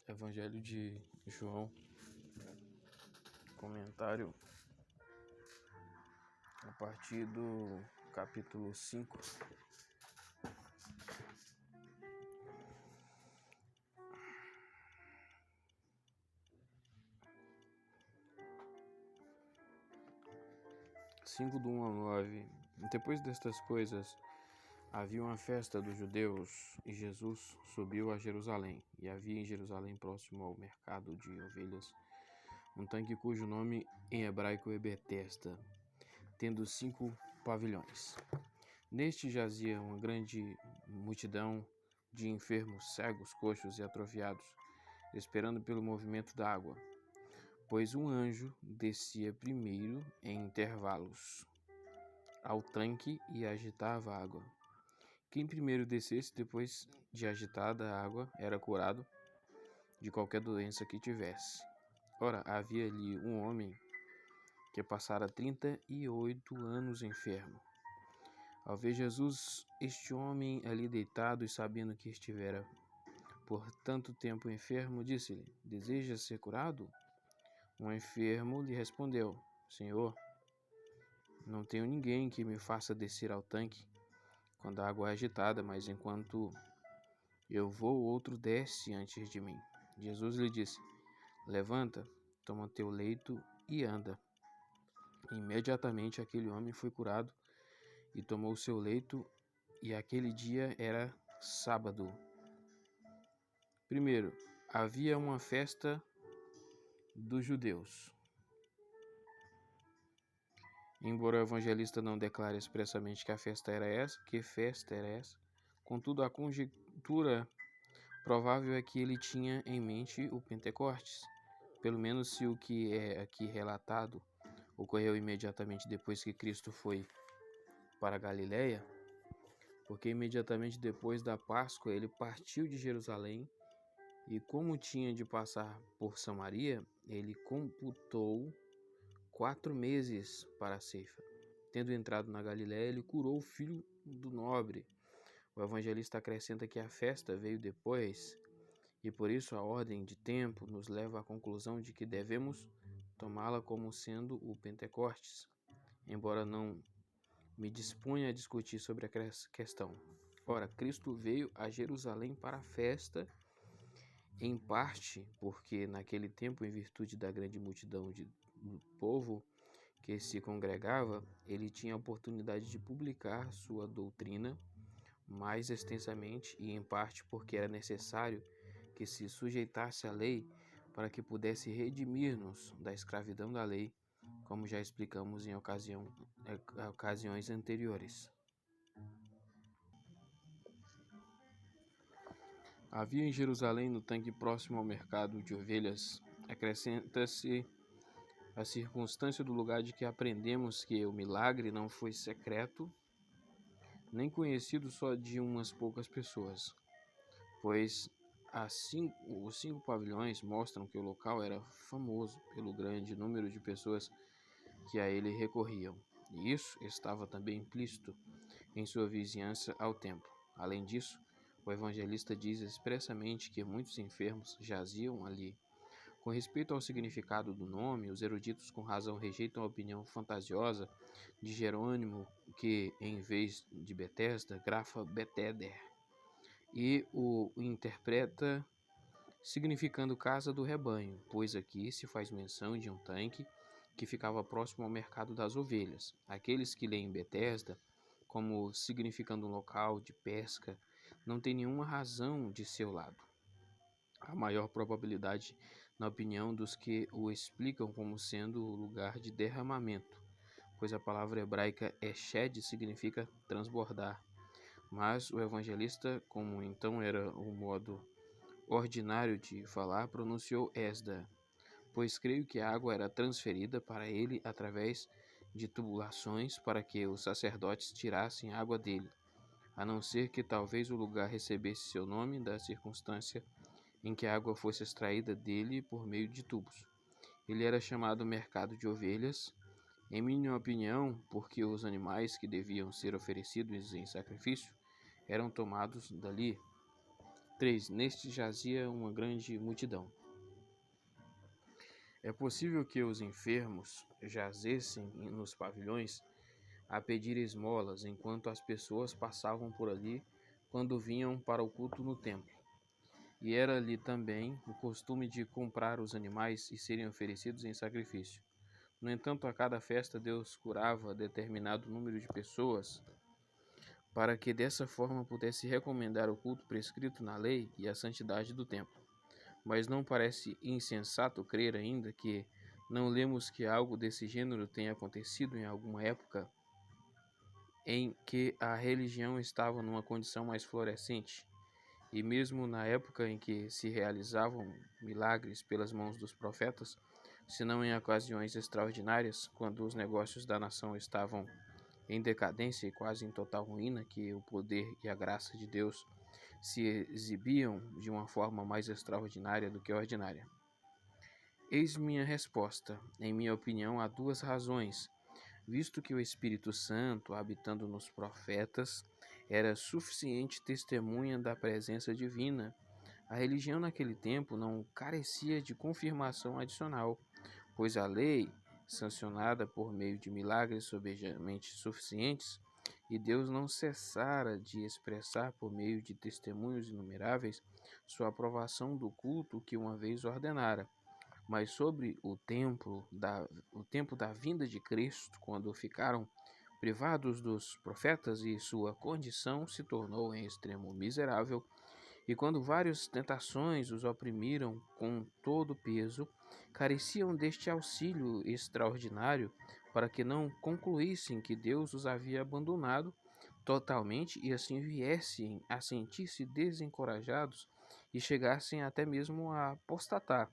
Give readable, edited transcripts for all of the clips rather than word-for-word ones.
Evangelho de João, comentário a partir do capítulo 5. Do 1 ao 9. Depois destas coisas, havia uma festa dos judeus e Jesus subiu a Jerusalém. E havia em Jerusalém, próximo ao mercado de ovelhas, um tanque cujo nome em hebraico é Betesda, tendo 5 pavilhões. Neste jazia uma grande multidão de enfermos, cegos, coxos e atrofiados, esperando pelo movimento da água, pois um anjo descia primeiro em intervalos ao tanque e agitava a água. Quem primeiro descesse depois de agitada a água era curado de qualquer doença que tivesse. Ora, havia ali um homem que passara 38 anos enfermo. Ao ver Jesus, este homem ali deitado e sabendo que estivera por tanto tempo enfermo, disse-lhe: Desejas ser curado? O enfermo lhe respondeu: Senhor, não tenho ninguém que me faça descer ao tanque quando a água é agitada, mas enquanto eu vou, outro desce antes de mim. Jesus lhe disse: Levanta, toma teu leito e anda. Imediatamente aquele homem foi curado e tomou o seu leito, e aquele dia era sábado. Primeiro, havia uma festa dos judeus. Embora o evangelista não declare expressamente que festa era essa, contudo a conjectura provável é que ele tinha em mente o Pentecostes, pelo menos se o que é aqui relatado ocorreu imediatamente depois que Cristo foi para Galiléia, porque imediatamente depois da Páscoa ele partiu de Jerusalém e, como tinha de passar por Samaria, ele computou 4 meses para a ceifa. Tendo entrado na Galiléia, ele curou o filho do nobre. O evangelista acrescenta que a festa veio depois, e por isso a ordem de tempo nos leva à conclusão de que devemos tomá-la como sendo o Pentecostes, embora não me disponha a discutir sobre a questão. Ora, Cristo veio a Jerusalém para a festa, em parte porque naquele tempo, em virtude da grande multidão do povo que se congregava, ele tinha a oportunidade de publicar sua doutrina mais extensamente, e em parte porque era necessário que se sujeitasse à lei para que pudesse redimir-nos da escravidão da lei, como já explicamos em ocasiões anteriores. Havia em Jerusalém, no tanque próximo ao mercado de ovelhas, acrescenta-se a circunstância do lugar de que aprendemos que o milagre não foi secreto, nem conhecido só de umas poucas pessoas, pois os 5 pavilhões mostram que o local era famoso pelo grande número de pessoas que a ele recorriam, e isso estava também implícito em sua vizinhança ao templo. Além disso, o evangelista diz expressamente que muitos enfermos jaziam ali. Com respeito ao significado do nome, os eruditos com razão rejeitam a opinião fantasiosa de Jerônimo, que em vez de Betesda, grafa Beteder, e o interpreta significando casa do rebanho, pois aqui se faz menção de um tanque que ficava próximo ao mercado das ovelhas. Aqueles que leem Betesda como significando um local de pesca não têm nenhuma razão de seu lado. A maior probabilidade, na opinião dos que o explicam como sendo o lugar de derramamento, pois a palavra hebraica eshed significa transbordar. Mas o evangelista, como então era o modo ordinário de falar, pronunciou Esda, pois creio que a água era transferida para ele através de tubulações para que os sacerdotes tirassem água dele, a não ser que talvez o lugar recebesse seu nome da circunstância em que a água fosse extraída dele por meio de tubos. Ele era chamado mercado de ovelhas, em minha opinião, porque os animais que deviam ser oferecidos em sacrifício eram tomados dali. 3. Neste jazia uma grande multidão. É possível que os enfermos jazessem nos pavilhões a pedir esmolas, enquanto as pessoas passavam por ali quando vinham para o culto no templo. E era ali também o costume de comprar os animais e serem oferecidos em sacrifício. No entanto, a cada festa Deus curava determinado número de pessoas, para que dessa forma pudesse recomendar o culto prescrito na lei e a santidade do templo. Mas não parece insensato crer ainda que não lemos que algo desse gênero tenha acontecido em alguma época em que a religião estava numa condição mais florescente, e mesmo na época em que se realizavam milagres pelas mãos dos profetas, senão em ocasiões extraordinárias, quando os negócios da nação estavam em decadência e quase em total ruína, que o poder e a graça de Deus se exibiam de uma forma mais extraordinária do que ordinária. Eis minha resposta. Em minha opinião, há duas razões. Visto que o Espírito Santo, habitando nos profetas, era suficiente testemunha da presença divina, a religião naquele tempo não carecia de confirmação adicional, pois a lei, sancionada por meio de milagres sobejamente suficientes, e Deus não cessara de expressar por meio de testemunhos inumeráveis sua aprovação do culto que uma vez ordenara. Mas sobre o tempo da vinda de Cristo, quando ficaram privados dos profetas e sua condição se tornou em extremo miserável, e quando várias tentações os oprimiram com todo peso, careciam deste auxílio extraordinário para que não concluíssem que Deus os havia abandonado totalmente e assim viessem a sentir-se desencorajados e chegassem até mesmo a apostatar.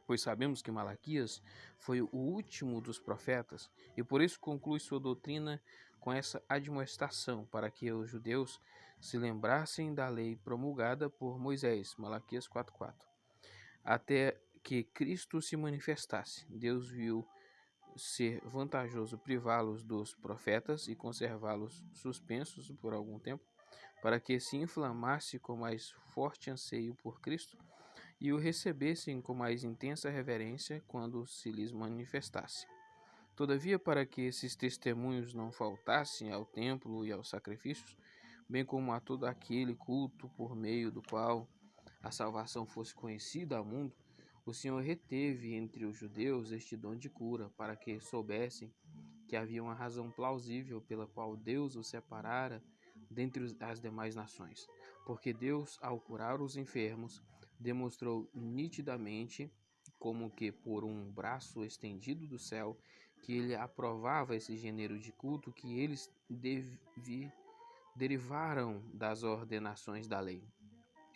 Pois sabemos que Malaquias foi o último dos profetas, e por isso conclui sua doutrina com essa admoestação, para que os judeus se lembrassem da lei promulgada por Moisés, Malaquias 4:4, até que Cristo se manifestasse. Deus viu ser vantajoso privá-los dos profetas e conservá-los suspensos por algum tempo, para que se inflamasse com mais forte anseio por Cristo e o recebessem com mais intensa reverência quando se lhes manifestasse. Todavia, para que esses testemunhos não faltassem ao templo e aos sacrifícios, bem como a todo aquele culto por meio do qual a salvação fosse conhecida ao mundo, o Senhor reteve entre os judeus este dom de cura, para que soubessem que havia uma razão plausível pela qual Deus os separara dentre as demais nações. Porque Deus, ao curar os enfermos, demonstrou nitidamente, como que por um braço estendido do céu, que ele aprovava esse gênero de culto que eles derivaram das ordenações da lei.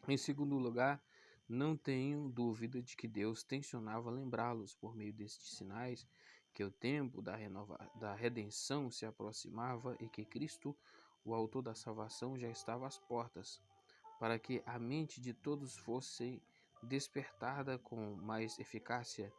Em segundo lugar, não tenho dúvida de que Deus tensionava lembrá-los por meio destes sinais que o tempo da redenção se aproximava e que Cristo, o autor da salvação, já estava às portas, para que a mente de todos fosse despertada com mais eficácia.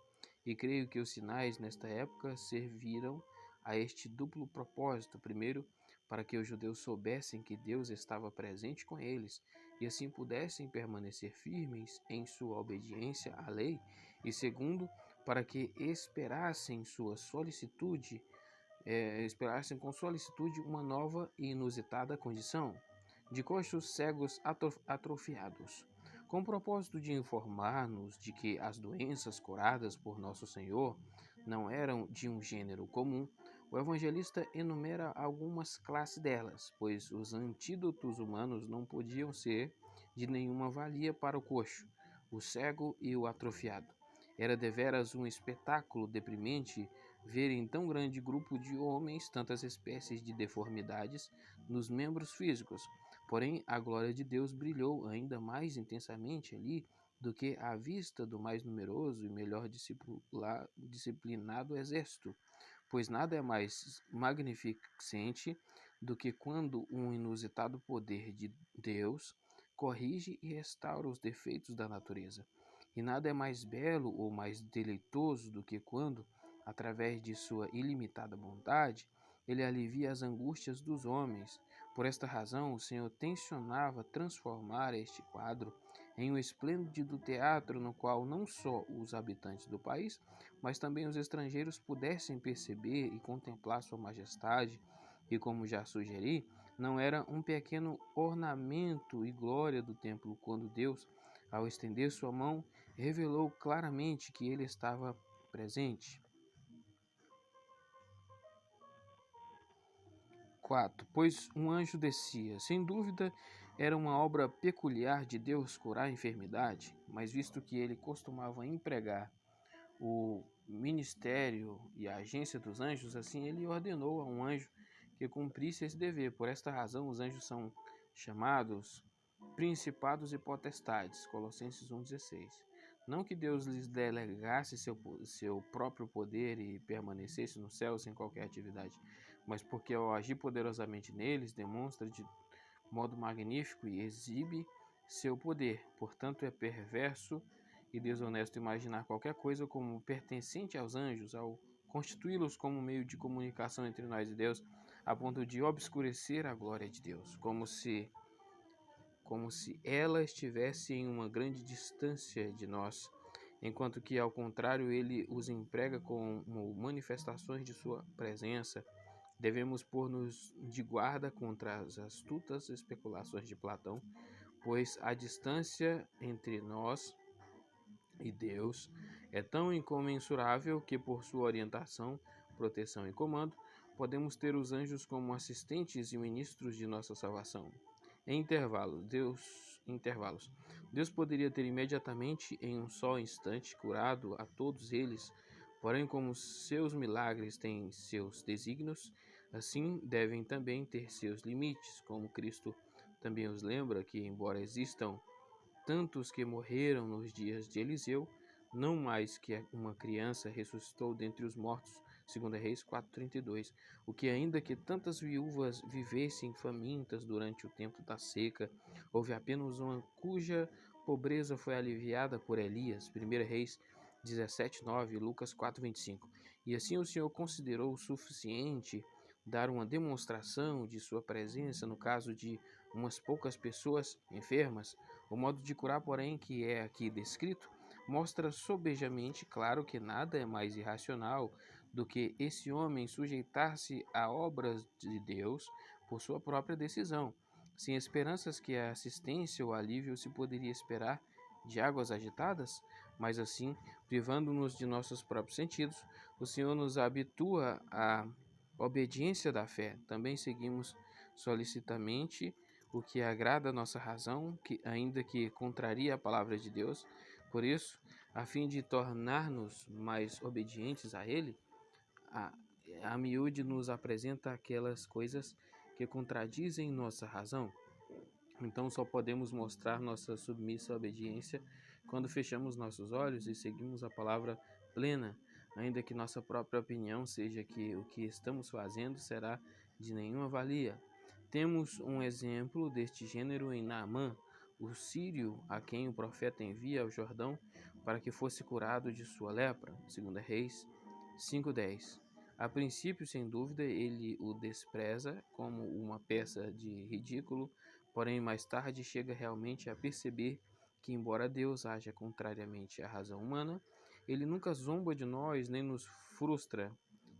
E creio que os sinais nesta época serviram a este duplo propósito. Primeiro, para que os judeus soubessem que Deus estava presente com eles e assim pudessem permanecer firmes em sua obediência à lei. E segundo, para que esperassem com solicitude uma nova e inusitada condição de coxos cegos atrofiados, com o propósito de informar-nos de que as doenças curadas por Nosso Senhor não eram de um gênero comum. O evangelista enumera algumas classes delas, pois os antídotos humanos não podiam ser de nenhuma valia para o coxo, o cego e o atrofiado. Era deveras um espetáculo deprimente ver em tão grande grupo de homens tantas espécies de deformidades nos membros físicos. Porém, a glória de Deus brilhou ainda mais intensamente ali do que à vista do mais numeroso e melhor disciplinado exército, pois nada é mais magnificente do que quando um inusitado poder de Deus corrige e restaura os defeitos da natureza. E nada é mais belo ou mais deleitoso do que quando, através de sua ilimitada bondade, ele alivia as angústias dos homens, Por esta razão, o Senhor tensionava transformar este quadro em um esplêndido teatro no qual não só os habitantes do país, mas também os estrangeiros pudessem perceber e contemplar sua majestade, e como já sugeri, não era um pequeno ornamento e glória do templo quando Deus, ao estender sua mão, revelou claramente que ele estava presente. 4. Pois um anjo descia. Sem dúvida, era uma obra peculiar de Deus curar a enfermidade, mas visto que ele costumava empregar o ministério e a agência dos anjos, assim ele ordenou a um anjo que cumprisse esse dever. Por esta razão, os anjos são chamados principados e potestades. Colossenses 1,16. Não que Deus lhes delegasse seu próprio poder e permanecesse no céu sem qualquer atividade, mas porque ao agir poderosamente neles, demonstra de modo magnífico e exibe seu poder. Portanto, é perverso e desonesto imaginar qualquer coisa como pertencente aos anjos, ao constituí-los como meio de comunicação entre nós e Deus, a ponto de obscurecer a glória de Deus, como se ela estivesse em uma grande distância de nós, enquanto que, ao contrário, ele os emprega como manifestações de sua presença. Devemos pôr-nos de guarda contra as astutas especulações de Platão, pois a distância entre nós e Deus é tão incomensurável que, por sua orientação, proteção e comando, podemos ter os anjos como assistentes e ministros de nossa salvação. Em intervalos, Deus poderia ter imediatamente, em um só instante, curado a todos eles, porém, como seus milagres têm seus desígnios, assim devem também ter seus limites, como Cristo também os lembra que, embora existam tantos que morreram nos dias de Eliseu, não mais que uma criança ressuscitou dentre os mortos, 2 Reis 4,32, o que ainda que tantas viúvas vivessem famintas durante o tempo da seca, houve apenas uma cuja pobreza foi aliviada por Elias, 1 Reis 17,9, Lucas 4,25. E assim o Senhor considerou suficiente dar uma demonstração de sua presença no caso de umas poucas pessoas enfermas. O modo de curar, porém, que é aqui descrito, mostra sobejamente claro que nada é mais irracional do que esse homem sujeitar-se a obras de Deus por sua própria decisão, sem esperanças que a assistência ou alívio se poderia esperar de águas agitadas, mas assim, privando-nos de nossos próprios sentidos, o Senhor nos habitua à obediência da fé. Também seguimos solicitamente o que agrada a nossa razão, que ainda que contraria a palavra de Deus. Por isso, a fim de tornar-nos mais obedientes a Ele, a miúde nos apresenta aquelas coisas que contradizem nossa razão. Então só podemos mostrar nossa submissa obediência quando fechamos nossos olhos e seguimos a palavra plena, ainda que nossa própria opinião seja que o que estamos fazendo será de nenhuma valia. Temos um exemplo deste gênero em Naamã, o sírio a quem o profeta envia ao Jordão para que fosse curado de sua lepra, 2 Reis 5,10. A princípio, sem dúvida, ele o despreza como uma peça de ridículo, porém mais tarde chega realmente a perceber que, embora Deus haja contrariamente à razão humana, ele nunca zomba de nós nem nos frustra,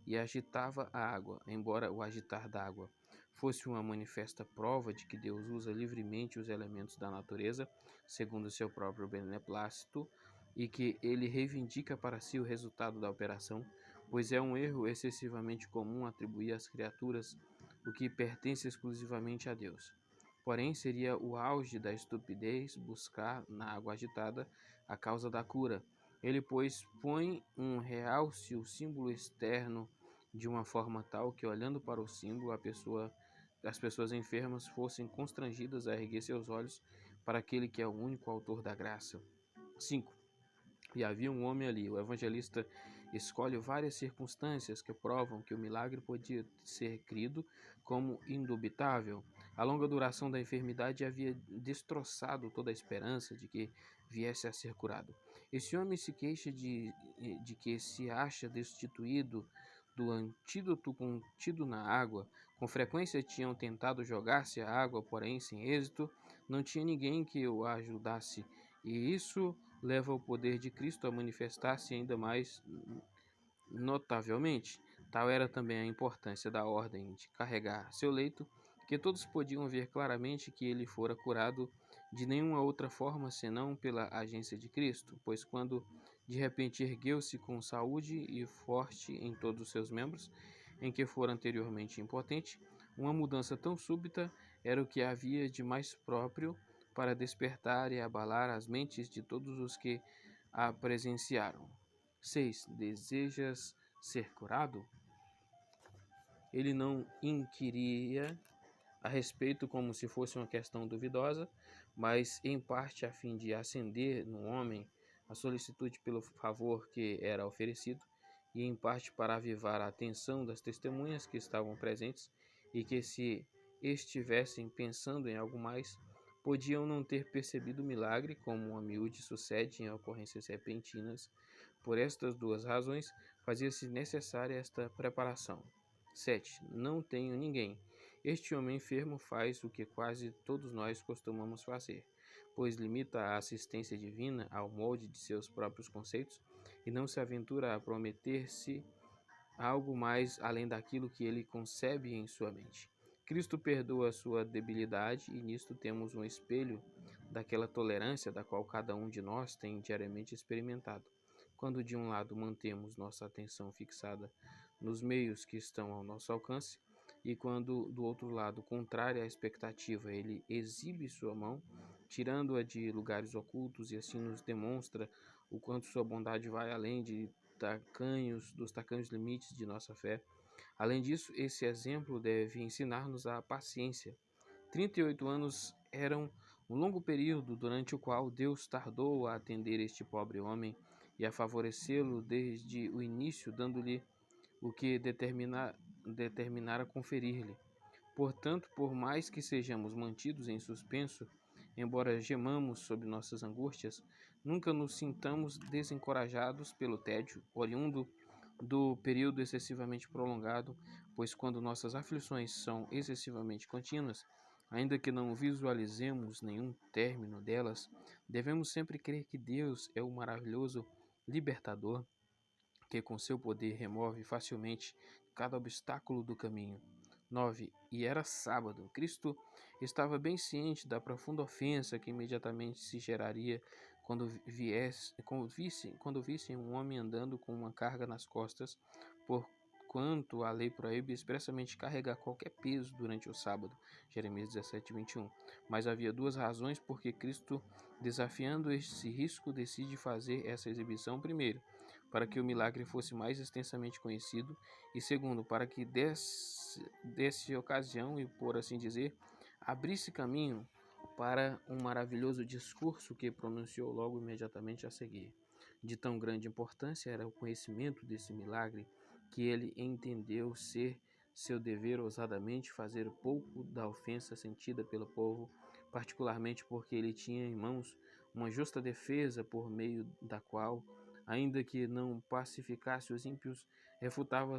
e agitava a água, embora o agitar da água fosse uma manifesta prova de que Deus usa livremente os elementos da natureza, segundo seu próprio beneplácito, e que ele reivindica para si o resultado da operação, pois é um erro excessivamente comum atribuir às criaturas o que pertence exclusivamente a Deus. Porém, seria o auge da estupidez buscar na água agitada a causa da cura. Ele, pois, põe um realce o símbolo externo de uma forma tal que, olhando para o símbolo, as pessoas enfermas fossem constrangidas a erguer seus olhos para aquele que é o único autor da graça. 5. E havia um homem ali. O evangelista escolhe várias circunstâncias que provam que o milagre podia ser crido como indubitável. A longa duração da enfermidade havia destroçado toda a esperança de que viesse a ser curado. Esse homem se queixa de que se acha destituído do antídoto contido na água, Com frequência tinham tentado jogar-se à água, porém, sem êxito, não tinha ninguém que o ajudasse, e isso leva o poder de Cristo a manifestar-se ainda mais notavelmente. Tal era também a importância da ordem de carregar seu leito, que todos podiam ver claramente que ele fora curado de nenhuma outra forma senão pela agência de Cristo, pois quando de repente ergueu-se com saúde e forte em todos os seus membros, em que fora anteriormente impotente, uma mudança tão súbita era o que havia de mais próprio para despertar e abalar as mentes de todos os que a presenciaram. 6. Desejas ser curado? Ele não inquiria a respeito como se fosse uma questão duvidosa, mas em parte a fim de acender no homem a solicitude pelo favor que era oferecido, e em parte para avivar a atenção das testemunhas que estavam presentes e que, se estivessem pensando em algo mais, podiam não ter percebido o milagre, como a miúde sucede em ocorrências repentinas. Por estas duas razões, fazia-se necessária esta preparação. 7. Não tenho ninguém. Este homem enfermo faz o que quase todos nós costumamos fazer, pois limita a assistência divina ao molde de seus próprios conceitos e não se aventura a prometer-se algo mais além daquilo que ele concebe em sua mente. Cristo perdoa a sua debilidade e nisto temos um espelho daquela tolerância da qual cada um de nós tem diariamente experimentado. Quando de um lado mantemos nossa atenção fixada nos meios que estão ao nosso alcance, e quando do outro lado, contrário à expectativa, ele exibe sua mão, tirando-a de lugares ocultos, e assim nos demonstra o quanto sua bondade vai além dos tacanhos limites de nossa fé. Além disso, esse exemplo deve ensinar-nos a paciência. 38 anos eram um longo período durante o qual Deus tardou a atender este pobre homem e a favorecê-lo desde o início, dando-lhe o que determinara conferir-lhe. Portanto, por mais que sejamos mantidos em suspenso, embora gemamos sob nossas angústias, nunca nos sintamos desencorajados pelo tédio, oriundo do período excessivamente prolongado, pois quando nossas aflições são excessivamente contínuas, ainda que não visualizemos nenhum término delas, devemos sempre crer que Deus é o maravilhoso libertador, que com seu poder remove facilmente cada obstáculo do caminho. 9. E era sábado. Cristo estava bem ciente da profunda ofensa que imediatamente se geraria quando vissem um homem andando com uma carga nas costas, porquanto a lei proíbe expressamente carregar qualquer peso durante o sábado. Jeremias 17, 21. Mas havia duas razões por que Cristo, desafiando esse risco, decide fazer essa exibição. Primeiro, para que o milagre fosse mais extensamente conhecido, e segundo, para que desse ocasião e, por assim dizer, abrisse caminho para um maravilhoso discurso que pronunciou logo imediatamente a seguir. De tão grande importância era o conhecimento desse milagre, que ele entendeu ser seu dever ousadamente fazer pouco da ofensa sentida pelo povo, particularmente porque ele tinha em mãos uma justa defesa por meio da qual, ainda que não pacificasse os ímpios, refutava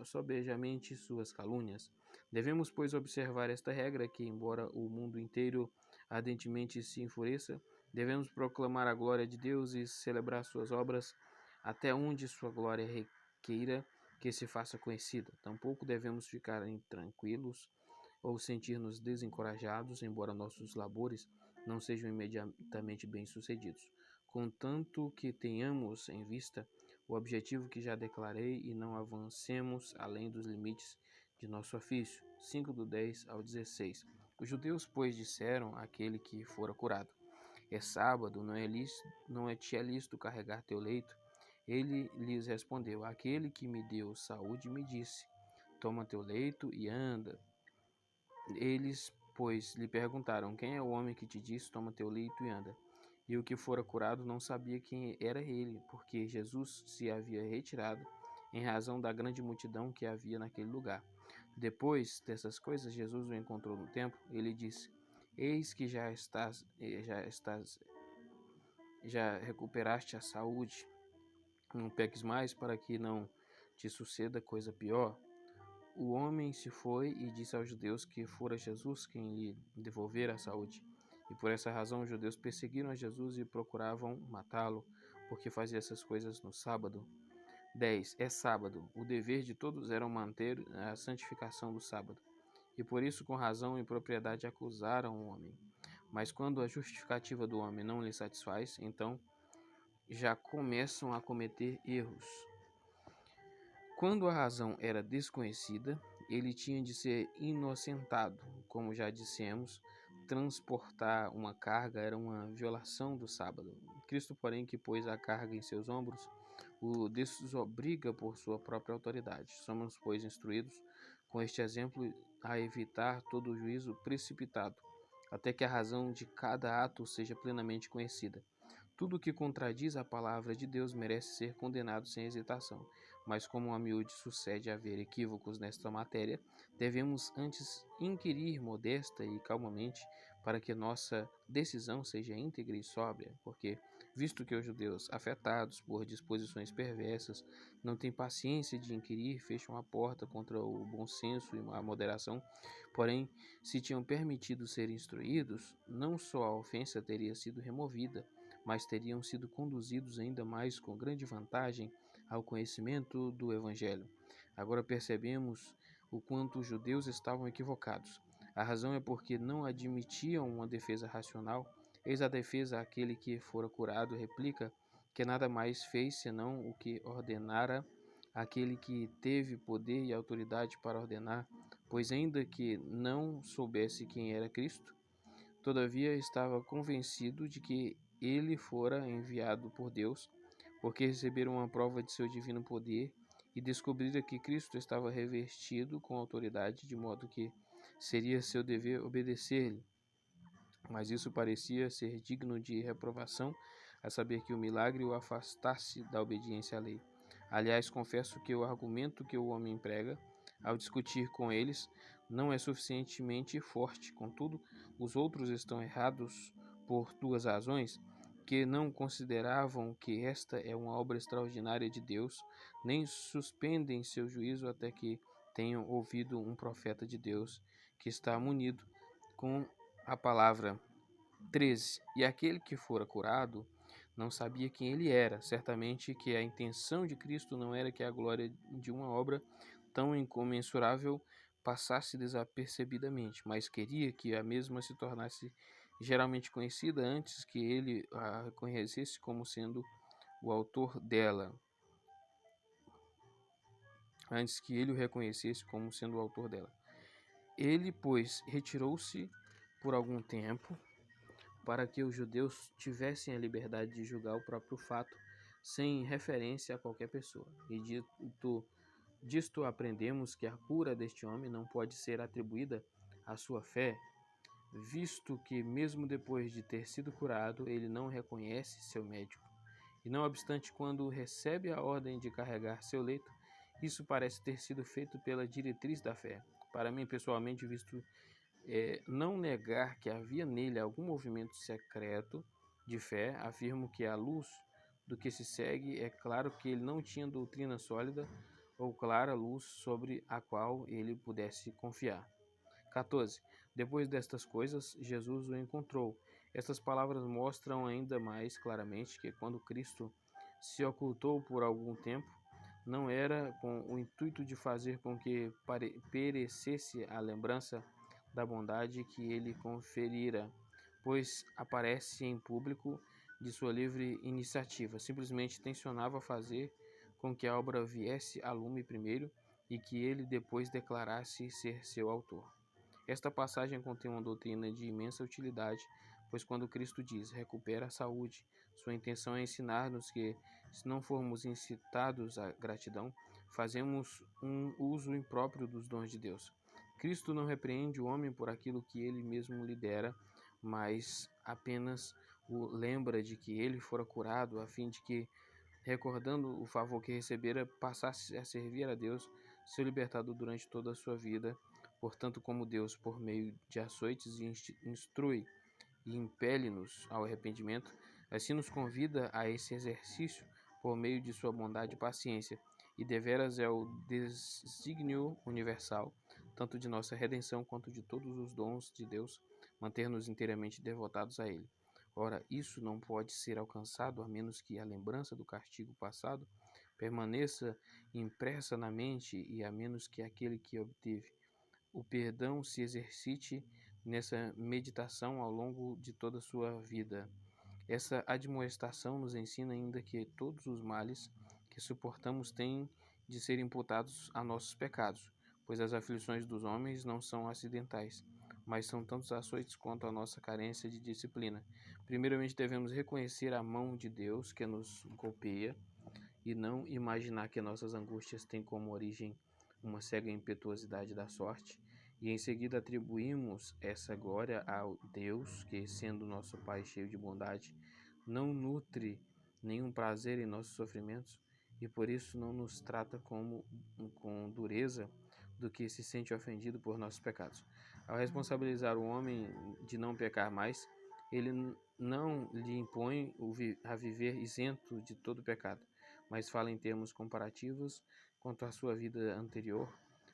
sobejamente suas calúnias. Devemos, pois, observar esta regra que, embora o mundo inteiro ardentemente se enfureça, devemos proclamar a glória de Deus e celebrar suas obras até onde sua glória requeira que se faça conhecida. Tampouco devemos ficar intranquilos ou sentir-nos desencorajados, embora nossos labores não sejam imediatamente bem-sucedidos, contanto que tenhamos em vista o objetivo que já declarei e não avancemos além dos limites de nosso ofício. 5 do 10 ao 16. Os judeus, pois, disseram àquele que fora curado: é sábado, não é te é lícito carregar teu leito? Ele lhes respondeu: aquele que me deu saúde me disse: toma teu leito e anda. Eles, pois, lhe perguntaram: quem é o homem que te disse: toma teu leito e anda? E o que fora curado não sabia quem era ele, porque Jesus se havia retirado em razão da grande multidão que havia naquele lugar. Depois dessas coisas, Jesus o encontrou no templo. Ele disse: eis que já recuperaste a saúde. Não peques mais, para que não te suceda coisa pior. o homem se foi e disse aos judeus que fora Jesus quem lhe devolvera a saúde. E por essa razão os judeus perseguiram a Jesus e procuravam matá-lo, porque fazia essas coisas no sábado. 10. É sábado. O dever de todos era manter a santificação do sábado. E por isso, com razão e propriedade, acusaram o homem. Mas quando a justificativa do homem não lhe satisfaz, então já começam a cometer erros. Quando a razão era desconhecida, ele tinha de ser inocentado. Como já dissemos, transportar uma carga era uma violação do sábado. Cristo, porém, que pôs a carga em seus ombros, o desobriga por sua própria autoridade. Somos, pois, instruídos com este exemplo a evitar todo juízo precipitado, até que a razão de cada ato seja plenamente conhecida. Tudo que contradiz a palavra de Deus merece ser condenado sem hesitação. Mas como a miúde sucede haver equívocos nesta matéria, devemos antes inquirir modesta e calmamente para que nossa decisão seja íntegra e sóbria, porque, visto que os judeus, afetados por disposições perversas, não têm paciência de inquirir, fecham a porta contra o bom senso e a moderação, porém, se tinham permitido ser instruídos, não só a ofensa teria sido removida, mas teriam sido conduzidos ainda mais com grande vantagem ao conhecimento do Evangelho. Agora percebemos o quanto os judeus estavam equivocados. A razão é porque não admitiam uma defesa racional. Eis a defesa àquele que fora curado, replica que nada mais fez senão o que ordenara aquele que teve poder e autoridade para ordenar, pois ainda que não soubesse quem era Cristo, todavia estava convencido de que ele fora enviado por Deus, porque receberam uma prova de seu divino poder e descobriram que Cristo estava revestido com autoridade, de modo que seria seu dever obedecer-lhe. Mas isso parecia ser digno de reprovação, a saber que o milagre o afastasse da obediência à lei. Aliás, confesso que o argumento que o homem emprega, ao discutir com eles, não é suficientemente forte. Contudo, os outros estão errados por duas razões: que não consideravam que esta é uma obra extraordinária de Deus, nem suspendem seu juízo até que tenham ouvido um profeta de Deus que está munido com a palavra. 13. E aquele que fora curado não sabia quem ele era. Certamente que a intenção de Cristo não era que a glória de uma obra tão incomensurável passasse desapercebidamente, mas queria que a mesma se tornasse geralmente conhecida antes que ele a reconhecesse como sendo o autor dela. Antes que ele o reconhecesse como sendo o autor dela. Ele, pois, retirou-se por algum tempo para que os judeus tivessem a liberdade de julgar o próprio fato sem referência a qualquer pessoa. E disto aprendemos que a cura deste homem não pode ser atribuída à sua fé, visto que mesmo depois de ter sido curado, ele não reconhece seu médico. E não obstante, quando recebe a ordem de carregar seu leito, isso parece ter sido feito pela diretriz da fé. Para mim, pessoalmente, visto não negar que havia nele algum movimento secreto de fé, afirmo que à luz do que se segue, é claro que ele não tinha doutrina sólida ou clara luz sobre a qual ele pudesse confiar. 14. Depois destas coisas, Jesus o encontrou. Estas palavras mostram ainda mais claramente que quando Cristo se ocultou por algum tempo, não era com o intuito de fazer com que perecesse a lembrança da bondade que ele conferira, pois aparece em público de sua livre iniciativa. Simplesmente tensionava fazer com que a obra viesse a lume primeiro e que ele depois declarasse ser seu autor. Esta passagem contém uma doutrina de imensa utilidade, pois quando Cristo diz recupera a saúde, sua intenção é ensinar-nos que, se não formos incitados à gratidão, fazemos um uso impróprio dos dons de Deus. Cristo não repreende o homem por aquilo que ele mesmo lhe dera, mas apenas o lembra de que ele fora curado, a fim de que, recordando o favor que recebera, passasse a servir a Deus, seu libertador, durante toda a sua vida. Portanto, como Deus, por meio de açoites, instrui e impele-nos ao arrependimento, assim nos convida a esse exercício por meio de sua bondade e paciência. e deveras é o desígnio universal, tanto de nossa redenção quanto de todos os dons de Deus, manter-nos inteiramente devotados a Ele. Ora, isso não pode ser alcançado a menos que a lembrança do castigo passado permaneça impressa na mente e a menos que aquele que obteve o perdão se exercite nessa meditação ao longo de toda a sua vida. Essa admoestação nos ensina ainda que todos os males que suportamos têm de ser imputados a nossos pecados, pois as aflições dos homens não são acidentais, mas são tantos açoites quanto a nossa carência de disciplina. Primeiramente devemos reconhecer a mão de Deus que nos golpeia e não imaginar que nossas angústias têm como origem uma cega impetuosidade da sorte, e em seguida atribuímos essa glória ao Deus que, sendo nosso Pai cheio de bondade, não nutre nenhum prazer em nossos sofrimentos e por isso não nos trata com dureza do que se sente ofendido por nossos pecados. Ao responsabilizar o homem de não pecar mais, ele não lhe impõe a viver isento de todo pecado, mas fala em termos comparativos quanto à sua vida anterior,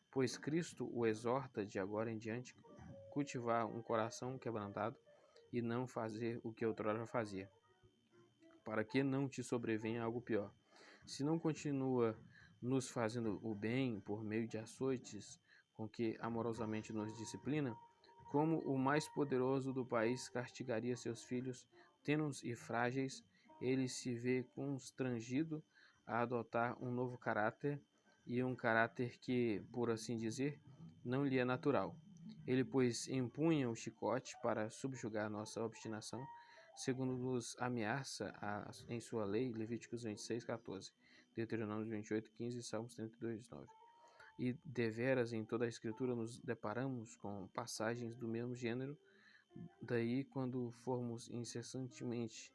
pois Cristo o exorta de agora em diante cultivar um coração quebrantado e não fazer o que outrora fazia, para que não te sobrevenha algo pior. Se não continua nos fazendo o bem por meio de açoites com que amorosamente nos disciplina, como o mais poderoso do país castigaria seus filhos tênues e frágeis, ele se vê constrangido a adotar um novo caráter e um caráter que, por assim dizer, não lhe é natural. Ele, pois, empunha o chicote para subjugar nossa obstinação, segundo nos ameaça em sua lei, Levíticos 26, 14, Deuteronômio 28, 15 e Salmos 32, 9. E deveras em toda a Escritura nos deparamos com passagens do mesmo gênero, daí quando formos incessantemente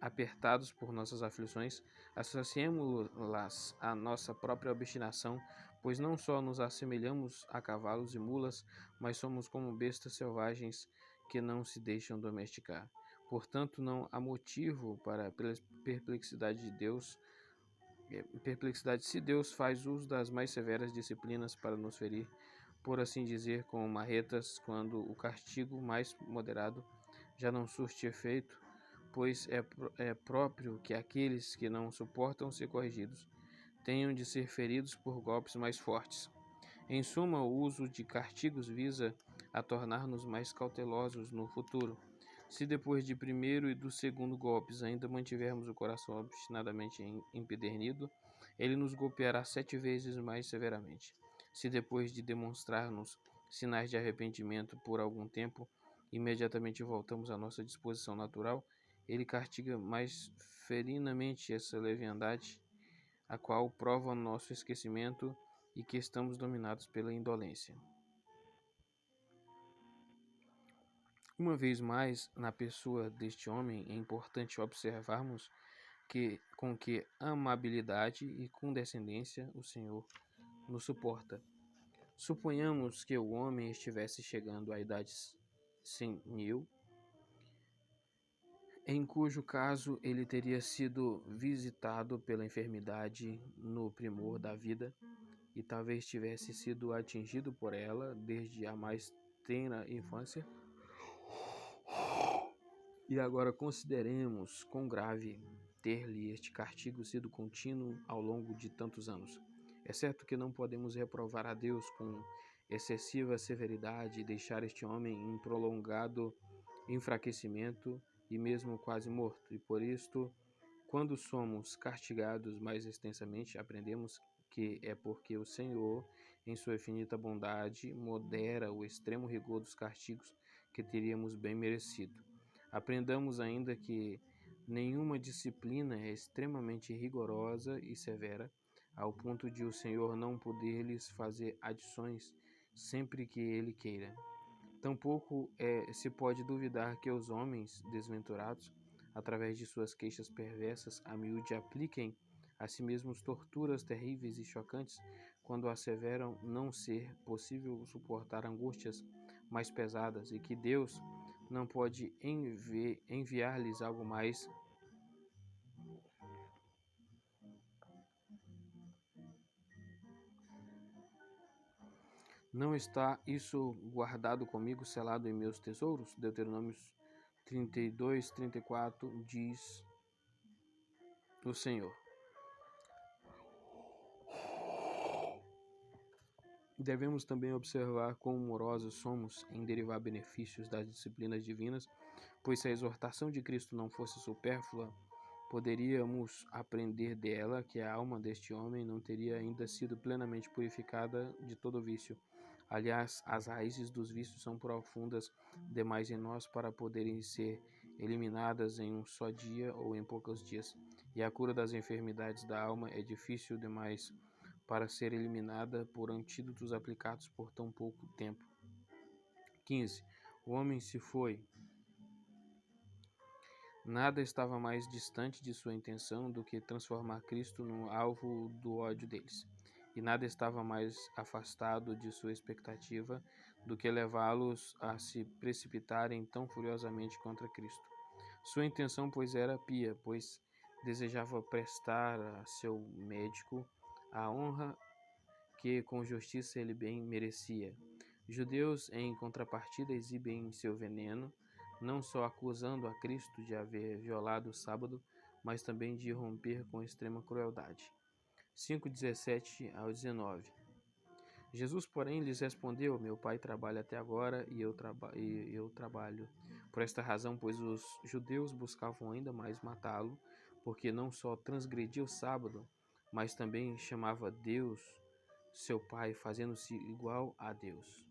apertados por nossas aflições, associemos-las à nossa própria obstinação, pois não só nos assemelhamos a cavalos e mulas, mas somos como bestas selvagens que não se deixam domesticar. Portanto, não há motivo para perplexidade de Deus. Perplexidade se Deus faz uso das mais severas disciplinas para nos ferir, por assim dizer, com marretas, quando o castigo mais moderado já não surte efeito, pois é próprio que aqueles que não suportam ser corrigidos tenham de ser feridos por golpes mais fortes. Em suma, o uso de castigos visa a tornar-nos mais cautelosos no futuro. Se depois de primeiro e do segundo golpes ainda mantivermos o coração obstinadamente empedernido, ele nos golpeará 7 vezes mais severamente. Se depois de demonstrar-nos sinais de arrependimento por algum tempo, imediatamente voltamos à nossa disposição natural, ele castiga mais ferinamente essa leviandade, a qual prova nosso esquecimento e que estamos dominados pela indolência. Uma vez mais, na pessoa deste homem, é importante observarmos com que amabilidade e condescendência o Senhor nos suporta. Suponhamos que o homem estivesse chegando à idade senil, em cujo caso ele teria sido visitado pela enfermidade no primor da vida e talvez tivesse sido atingido por ela desde a mais tenra infância. E agora consideremos quão grave ter-lhe este castigo sido contínuo ao longo de tantos anos. É certo que não podemos reprovar a Deus com excessiva severidade e deixar este homem em prolongado enfraquecimento e mesmo quase morto, e por isto, quando somos castigados mais extensamente, aprendemos que é porque o Senhor, em sua infinita bondade, modera o extremo rigor dos castigos que teríamos bem merecido. Aprendamos ainda que nenhuma disciplina é extremamente rigorosa e severa, ao ponto de o Senhor não poder lhes fazer adições sempre que Ele queira. Tampouco se pode duvidar que os homens desventurados, através de suas queixas perversas, a miúde apliquem a si mesmos torturas terríveis e chocantes, quando asseveram não ser possível suportar angústias mais pesadas, e que Deus não pode enviar-lhes algo mais Não está isso guardado comigo, selado em meus tesouros? Deuteronômio 32, 34 diz o Senhor. Devemos também observar quão morosos somos em derivar benefícios das disciplinas divinas, pois se a exortação de Cristo não fosse supérflua, poderíamos aprender dela que a alma deste homem não teria ainda sido plenamente purificada de todo vício. Aliás, as raízes dos vícios são profundas demais em nós para poderem ser eliminadas em um só dia ou em poucos dias, e a cura das enfermidades da alma é difícil demais para ser eliminada por antídotos aplicados por tão pouco tempo. 15. O homem se foi. Nada estava mais distante de sua intenção do que transformar Cristo no alvo do ódio deles, e nada estava mais afastado de sua expectativa do que levá-los a se precipitarem tão furiosamente contra Cristo. Sua intenção, pois, era pia, pois desejava prestar a seu médico a honra que com justiça ele bem merecia. Judeus, em contrapartida, exibem seu veneno, não só acusando a Cristo de haver violado o sábado, mas também de romper com extrema crueldade. 5:17 ao 19. Jesus, porém, lhes respondeu: Meu Pai trabalha até agora e eu trabalho. Por esta razão, pois os judeus buscavam ainda mais matá-lo, porque não só transgredia o sábado, mas também chamava Deus seu Pai, fazendo-se igual a Deus.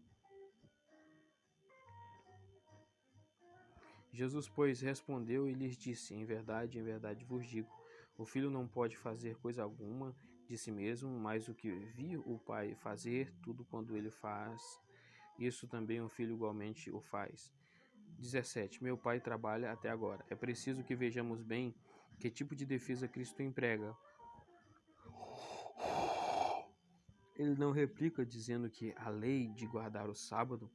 Jesus, pois, respondeu e lhes disse: em verdade vos digo, o Filho não pode fazer coisa alguma de si mesmo, mas o que viu o Pai fazer, tudo quando ele faz, isso também o Filho igualmente o faz. 17. Meu Pai trabalha até agora. É preciso que vejamos bem que tipo de defesa Cristo emprega. Ele não replica dizendo que a lei de guardar o sábado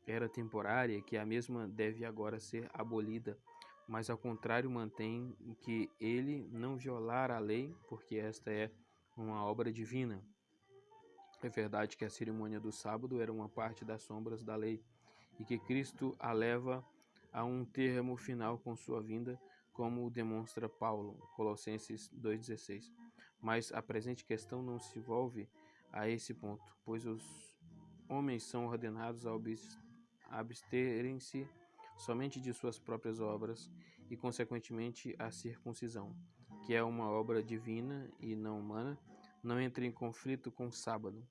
era temporária e que a mesma deve agora ser abolida, mas ao contrário mantém que ele não violara a lei, porque esta é uma obra divina. É verdade que a cerimônia do sábado era uma parte das sombras da lei e que Cristo a leva a um termo final com sua vinda, como demonstra Paulo, Colossenses 2,16. Mas a presente questão não se envolve a esse ponto, pois os homens são ordenados a absterem-se somente de suas próprias obras e, consequentemente, a circuncisão, que é uma obra divina e não humana, não entra em conflito com o sábado.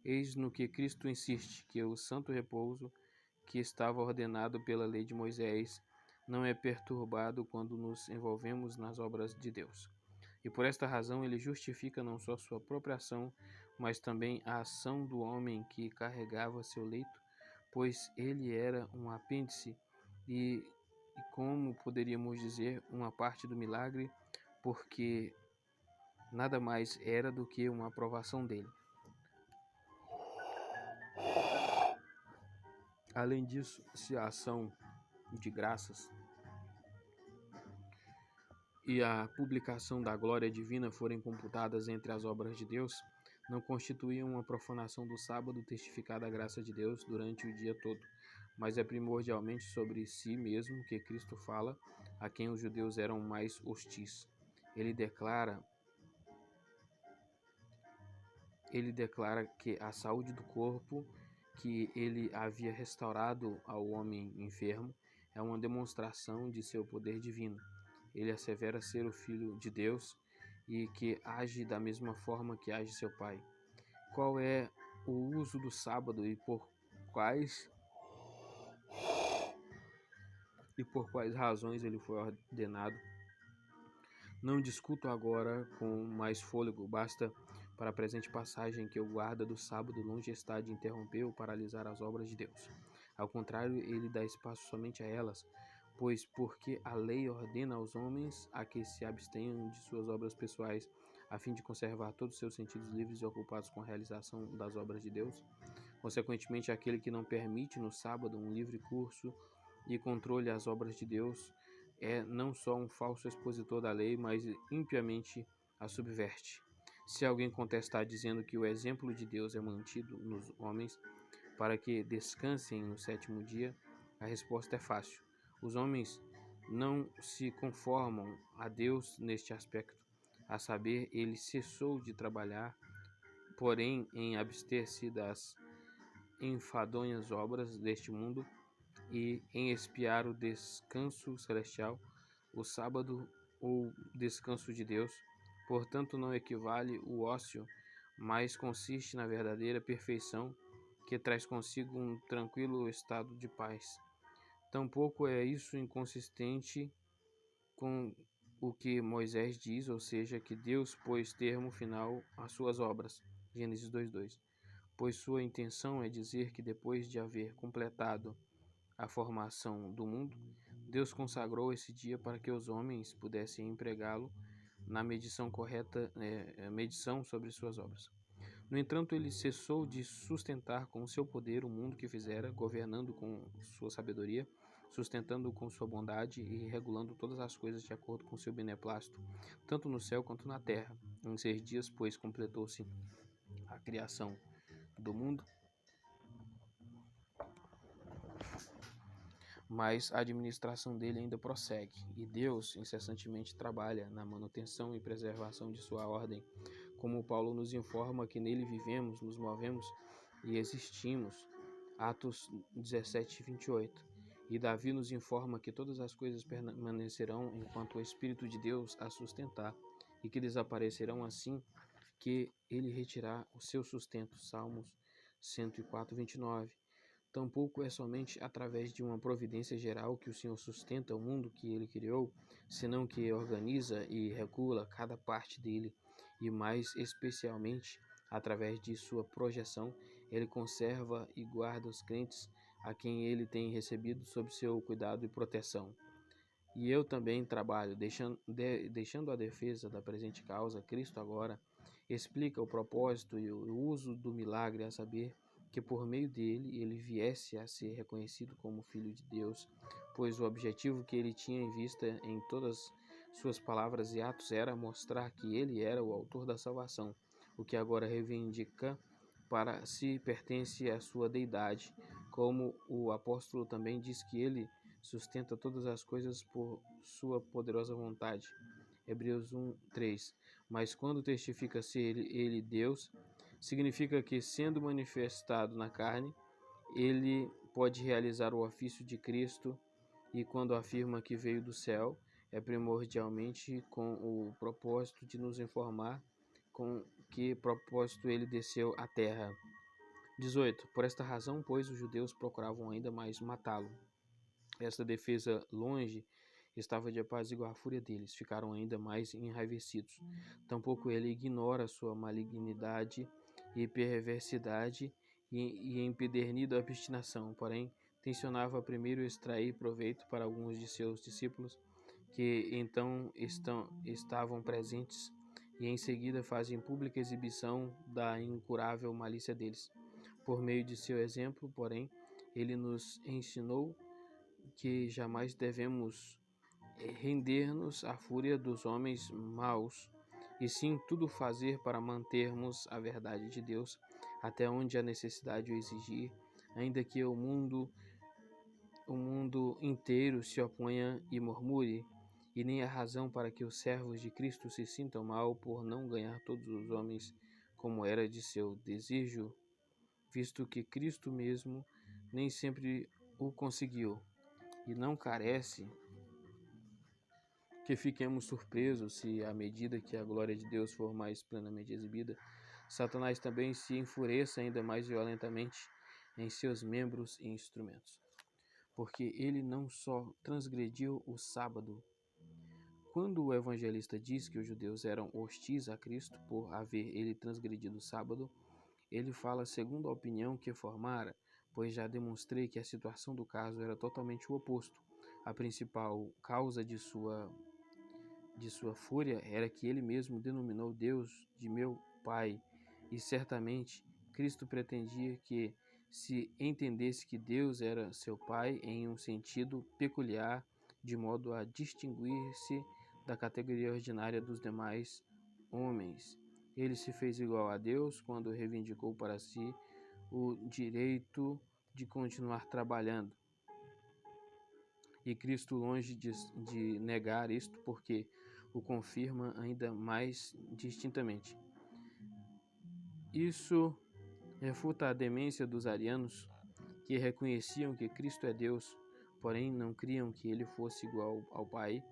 Eis no que Cristo insiste, que o santo repouso, que estava ordenado pela lei de Moisés, não é perturbado quando nos envolvemos nas obras de Deus. E por esta razão ele justifica não só sua própria ação, mas também a ação do homem que carregava seu leito, pois ele era um apêndice e como poderíamos dizer, uma parte do milagre, porque nada mais era do que uma aprovação dele. Além disso, se a ação de graças e a publicação da glória divina forem computadas entre as obras de Deus, não constituíam uma profanação do sábado testificar da graça de Deus durante o dia todo, mas é primordialmente sobre si mesmo que Cristo fala, a quem os judeus eram mais hostis. Ele declara que a saúde do corpo que ele havia restaurado ao homem enfermo é uma demonstração de seu poder divino. Ele assevera ser o Filho de Deus e que age da mesma forma que age seu Pai. Qual é o uso do sábado e por quais razões ele foi ordenado? Não discuto agora com mais fôlego, basta para a presente passagem que o guarda do sábado longe está de interromper ou paralisar as obras de Deus. Ao contrário, ele dá espaço somente a elas, pois porque a lei ordena aos homens a que se abstenham de suas obras pessoais, a fim de conservar todos os seus sentidos livres e ocupados com a realização das obras de Deus. Consequentemente, aquele que não permite no sábado um livre curso e controle as obras de Deus é não só um falso expositor da lei, mas impiamente a subverte. Se alguém contestar dizendo que o exemplo de Deus é mantido nos homens, para que descansem no sétimo dia? A resposta é fácil. Os homens não se conformam a Deus neste aspecto. A saber, ele cessou de trabalhar, porém, em abster-se das enfadonhas obras deste mundo e em espiar o descanso celestial, o sábado ou descanso de Deus. Portanto, não equivale o ócio, mas consiste na verdadeira perfeição que traz consigo um tranquilo estado de paz. Tampouco é isso inconsistente com o que Moisés diz, ou seja, que Deus pôs termo final às suas obras. Gênesis 2:2. Pois sua intenção é dizer que depois de haver completado a formação do mundo, Deus consagrou esse dia para que os homens pudessem empregá-lo na medição correta, medição sobre suas obras. No entanto, ele cessou de sustentar com o seu poder o mundo que fizera, governando com sua sabedoria, sustentando com sua bondade e regulando todas as coisas de acordo com seu beneplácito, tanto no céu quanto na terra. Em 6 dias, pois, completou-se a criação do mundo, mas a administração dele ainda prossegue, e Deus incessantemente trabalha na manutenção e preservação de sua ordem, como Paulo nos informa que nele vivemos, nos movemos e existimos. Atos 17:28. E Davi nos informa que todas as coisas permanecerão enquanto o Espírito de Deus as sustentar, e que desaparecerão assim que ele retirar o seu sustento. Salmos 104:29. Tampouco é somente através de uma providência geral que o Senhor sustenta o mundo que ele criou, senão que organiza e regula cada parte dele, e mais especialmente através de sua projeção, ele conserva e guarda os crentes a quem ele tem recebido sob seu cuidado e proteção. E eu também trabalho, deixando a defesa da presente causa. Cristo agora explica o propósito e o uso do milagre, a saber, que por meio dele ele viesse a ser reconhecido como Filho de Deus, pois o objetivo que ele tinha em vista em todas suas palavras e atos era mostrar que ele era o autor da salvação, o que agora reivindica para si pertence à sua deidade, como o apóstolo também diz que ele sustenta todas as coisas por sua poderosa vontade. Hebreus 1:3. Mas quando testifica ser ele Deus, significa que, sendo manifestado na carne, ele pode realizar o ofício de Cristo, e quando afirma que veio do céu, é primordialmente com o propósito de nos informar com que propósito ele desceu à terra. 18. Por esta razão, pois, os judeus procuravam ainda mais matá-lo. Esta defesa longe estava de apaziguar a fúria deles, ficaram ainda mais enraivecidos. Tampouco ele ignora sua malignidade e perversidade e empedernida obstinação, porém, tensionava primeiro extrair proveito para alguns de seus discípulos, que então estavam presentes, e em seguida fazem pública exibição da incurável malícia deles. Por meio de seu exemplo, porém, ele nos ensinou que jamais devemos render-nos à fúria dos homens maus, e sim tudo fazer para mantermos a verdade de Deus até onde a necessidade o exigir, ainda que o mundo inteiro se oponha e murmure, e nem há razão para que os servos de Cristo se sintam mal por não ganhar todos os homens como era de seu desejo, visto que Cristo mesmo nem sempre o conseguiu. E não carece que fiquemos surpresos se, à medida que a glória de Deus for mais plenamente exibida, Satanás também se enfureça ainda mais violentamente em seus membros e instrumentos. Porque ele não só transgrediu o sábado. Quando o evangelista diz que os judeus eram hostis a Cristo por haver ele transgredido o sábado, ele fala segundo a opinião que formara, pois já demonstrei que a situação do caso era totalmente o oposto. A principal causa de sua fúria era que ele mesmo denominou Deus de meu Pai, e certamente Cristo pretendia que se entendesse que Deus era seu Pai em um sentido peculiar, de modo a distinguir-se da categoria ordinária dos demais homens. Ele se fez igual a Deus quando reivindicou para si o direito de continuar trabalhando. E Cristo, longe de negar isto, porque o confirma ainda mais distintamente. Isso refuta a demência dos arianos, que reconheciam que Cristo é Deus, porém não criam que ele fosse igual ao Pai,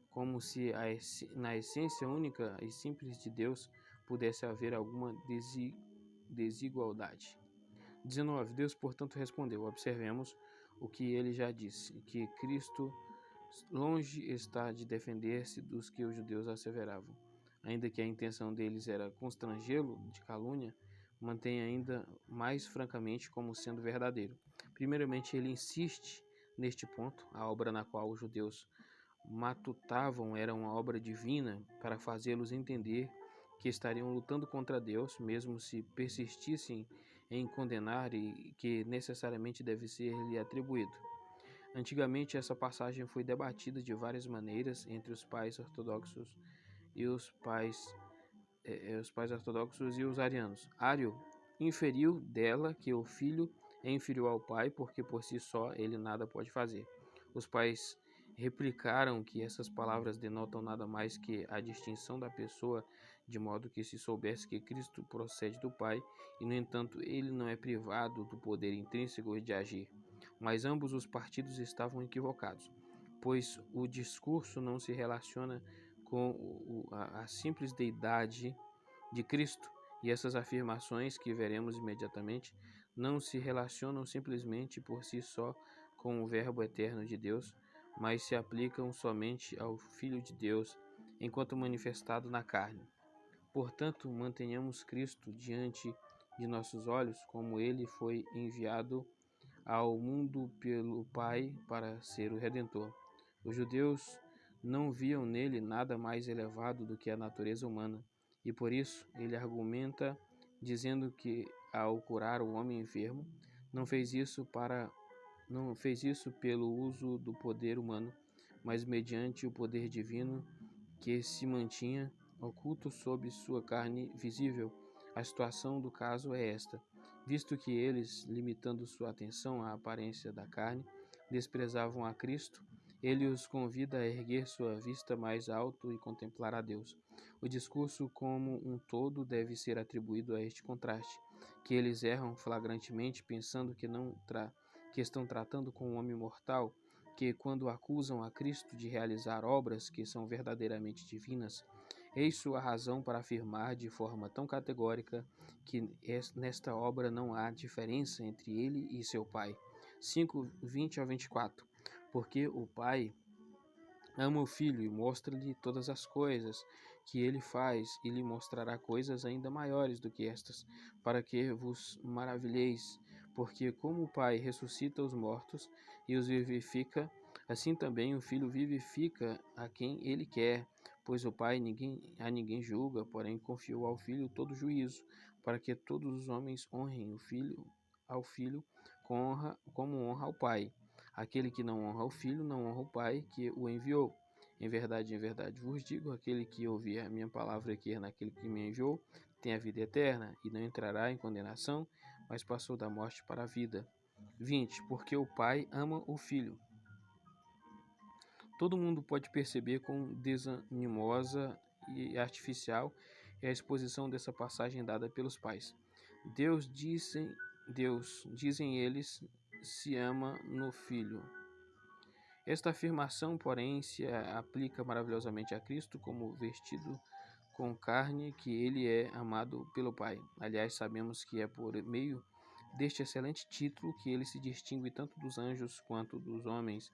como se na essência única e simples de Deus pudesse haver alguma desigualdade. 19. Deus, portanto, respondeu: observemos o que ele já disse, que Cristo longe está de defender-se dos que os judeus asseveravam. Ainda que a intenção deles era constrangê-lo de calúnia, mantém ainda mais francamente como sendo verdadeiro. Primeiramente, ele insiste neste ponto: a obra na qual os judeus matutavam era uma obra divina para fazê-los entender que estariam lutando contra Deus, mesmo se persistissem em condenar e que necessariamente deve ser-lhe atribuído. Antigamente, essa passagem foi debatida de várias maneiras entre os pais ortodoxos e os pais ortodoxos e os arianos. Ario inferiu dela que o filho é inferior ao pai, porque por si só ele nada pode fazer. Os pais replicaram que essas palavras denotam nada mais que a distinção da pessoa, de modo que se soubesse que Cristo procede do Pai, e no entanto ele não é privado do poder intrínseco de agir. Mas ambos os partidos estavam equivocados, pois o discurso não se relaciona com a simples deidade de Cristo, e essas afirmações, que veremos imediatamente, não se relacionam simplesmente por si só com o Verbo eterno de Deus, mas se aplicam somente ao Filho de Deus, enquanto manifestado na carne. Portanto, mantenhamos Cristo diante de nossos olhos como ele foi enviado ao mundo pelo Pai para ser o Redentor. Os judeus não viam nele nada mais elevado do que a natureza humana, e por isso ele argumenta dizendo que, ao curar o homem enfermo, não fez isso pelo uso do poder humano, mas mediante o poder divino que se mantinha oculto sob sua carne visível. A situação do caso é esta: visto que eles, limitando sua atenção à aparência da carne, desprezavam a Cristo, ele os convida a erguer sua vista mais alto e contemplar a Deus. O discurso como um todo deve ser atribuído a este contraste, que eles erram flagrantemente pensando que estão tratando com um homem mortal, que quando acusam a Cristo de realizar obras que são verdadeiramente divinas, eis sua razão para afirmar de forma tão categórica que nesta obra não há diferença entre ele e seu Pai. 5, 20 a 24. Porque o Pai ama o Filho e mostra-lhe todas as coisas que ele faz, e lhe mostrará coisas ainda maiores do que estas, para que vos maravilheis. Porque como o Pai ressuscita os mortos e os vivifica, assim também o Filho vivifica a quem ele quer. Pois o Pai a ninguém julga, porém confiou ao Filho todo o juízo, para que todos os homens honrem ao Filho como honra ao Pai. Aquele que não honra o Filho, não honra o Pai que o enviou. Em verdade vos digo, aquele que ouvir a minha palavra e crer naquele que me enviou, tem a vida eterna, e não entrará em condenação, mas passou da morte para a vida. 20. Porque o Pai ama o Filho. Todo mundo pode perceber quão desanimosa e artificial é a exposição dessa passagem dada pelos pais. Deus, dizem eles, se ama no Filho. Esta afirmação, porém, se aplica maravilhosamente a Cristo como vestido com carne, que ele é amado pelo Pai. Aliás, sabemos que é por meio deste excelente título que ele se distingue tanto dos anjos quanto dos homens.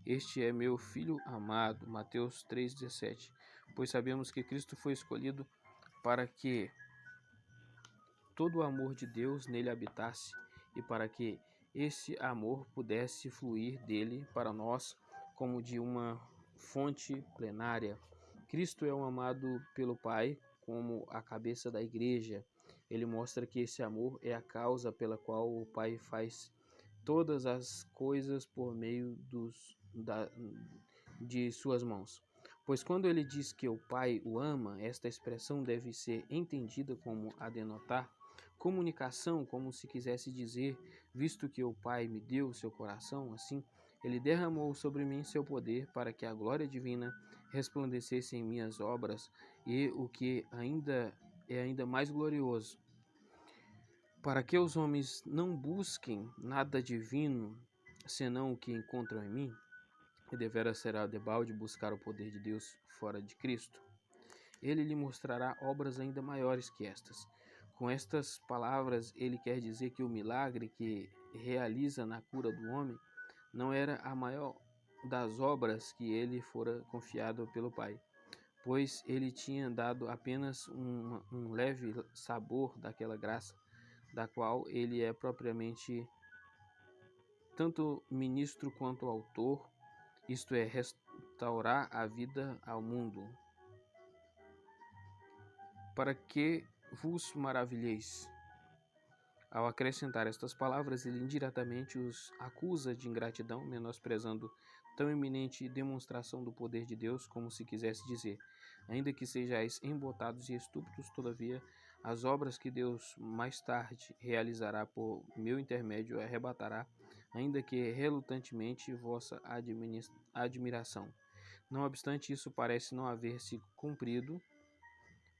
Este é meu Filho amado, Mateus 3,17. Pois sabemos que Cristo foi escolhido para que todo o amor de Deus nele habitasse, e para que esse amor pudesse fluir dele para nós como de uma fonte plenária. Cristo é um amado pelo Pai como a cabeça da igreja. Ele mostra que esse amor é a causa pela qual o Pai faz todas as coisas por meio de suas mãos. Pois quando ele diz que o Pai o ama, esta expressão deve ser entendida como a denotar comunicação, como se quisesse dizer, visto que o Pai me deu seu coração, assim, ele derramou sobre mim seu poder para que a glória divina resplandecesse em minhas obras e o que ainda mais glorioso, para que os homens não busquem nada divino senão o que encontram em mim, e deveras será debalde buscar o poder de Deus fora de Cristo. Ele lhe mostrará obras ainda maiores que estas. Com estas palavras, ele quer dizer que o milagre que realiza na cura do homem não era a maior das obras que ele fora confiado pelo Pai, pois ele tinha dado apenas um leve sabor daquela graça, da qual ele é propriamente tanto ministro quanto autor, isto é, restaurar a vida ao mundo. Para que vos maravilheis? Ao acrescentar estas palavras, ele indiretamente os acusa de ingratidão, menosprezando tão eminente demonstração do poder de Deus, como se quisesse dizer: ainda que sejais embotados e estúpidos, todavia as obras que Deus mais tarde realizará por meu intermédio arrebatará, ainda que relutantemente, vossa admiração. Não obstante, isso parece não haver se cumprido,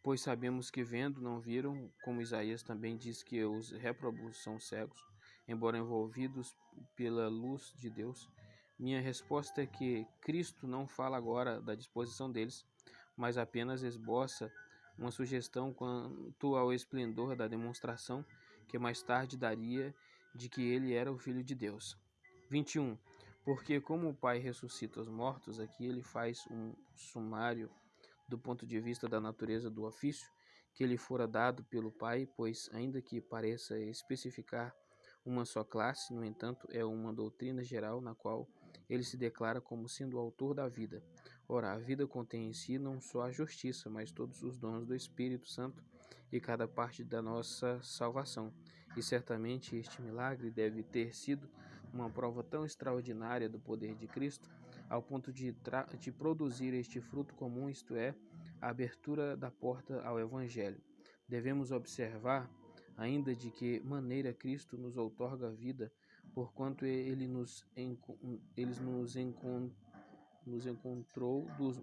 pois sabemos que vendo não viram, como Isaías também diz que os réprobos são cegos, embora envolvidos pela luz de Deus. Minha resposta é que Cristo não fala agora da disposição deles, mas apenas esboça uma sugestão quanto ao esplendor da demonstração que mais tarde daria de que ele era o Filho de Deus. 21. Porque como o Pai ressuscita os mortos, aqui ele faz um sumário do ponto de vista da natureza do ofício que lhe fora dado pelo Pai, pois, ainda que pareça especificar uma só classe, no entanto, é uma doutrina geral na qual ele se declara como sendo o autor da vida. Ora, a vida contém em si não só a justiça, mas todos os dons do Espírito Santo e cada parte da nossa salvação. E certamente este milagre deve ter sido uma prova tão extraordinária do poder de Cristo, ao ponto de produzir este fruto comum, isto é, a abertura da porta ao Evangelho. Devemos observar ainda de que maneira Cristo nos outorga a vida, porquanto ele nos encontrou dos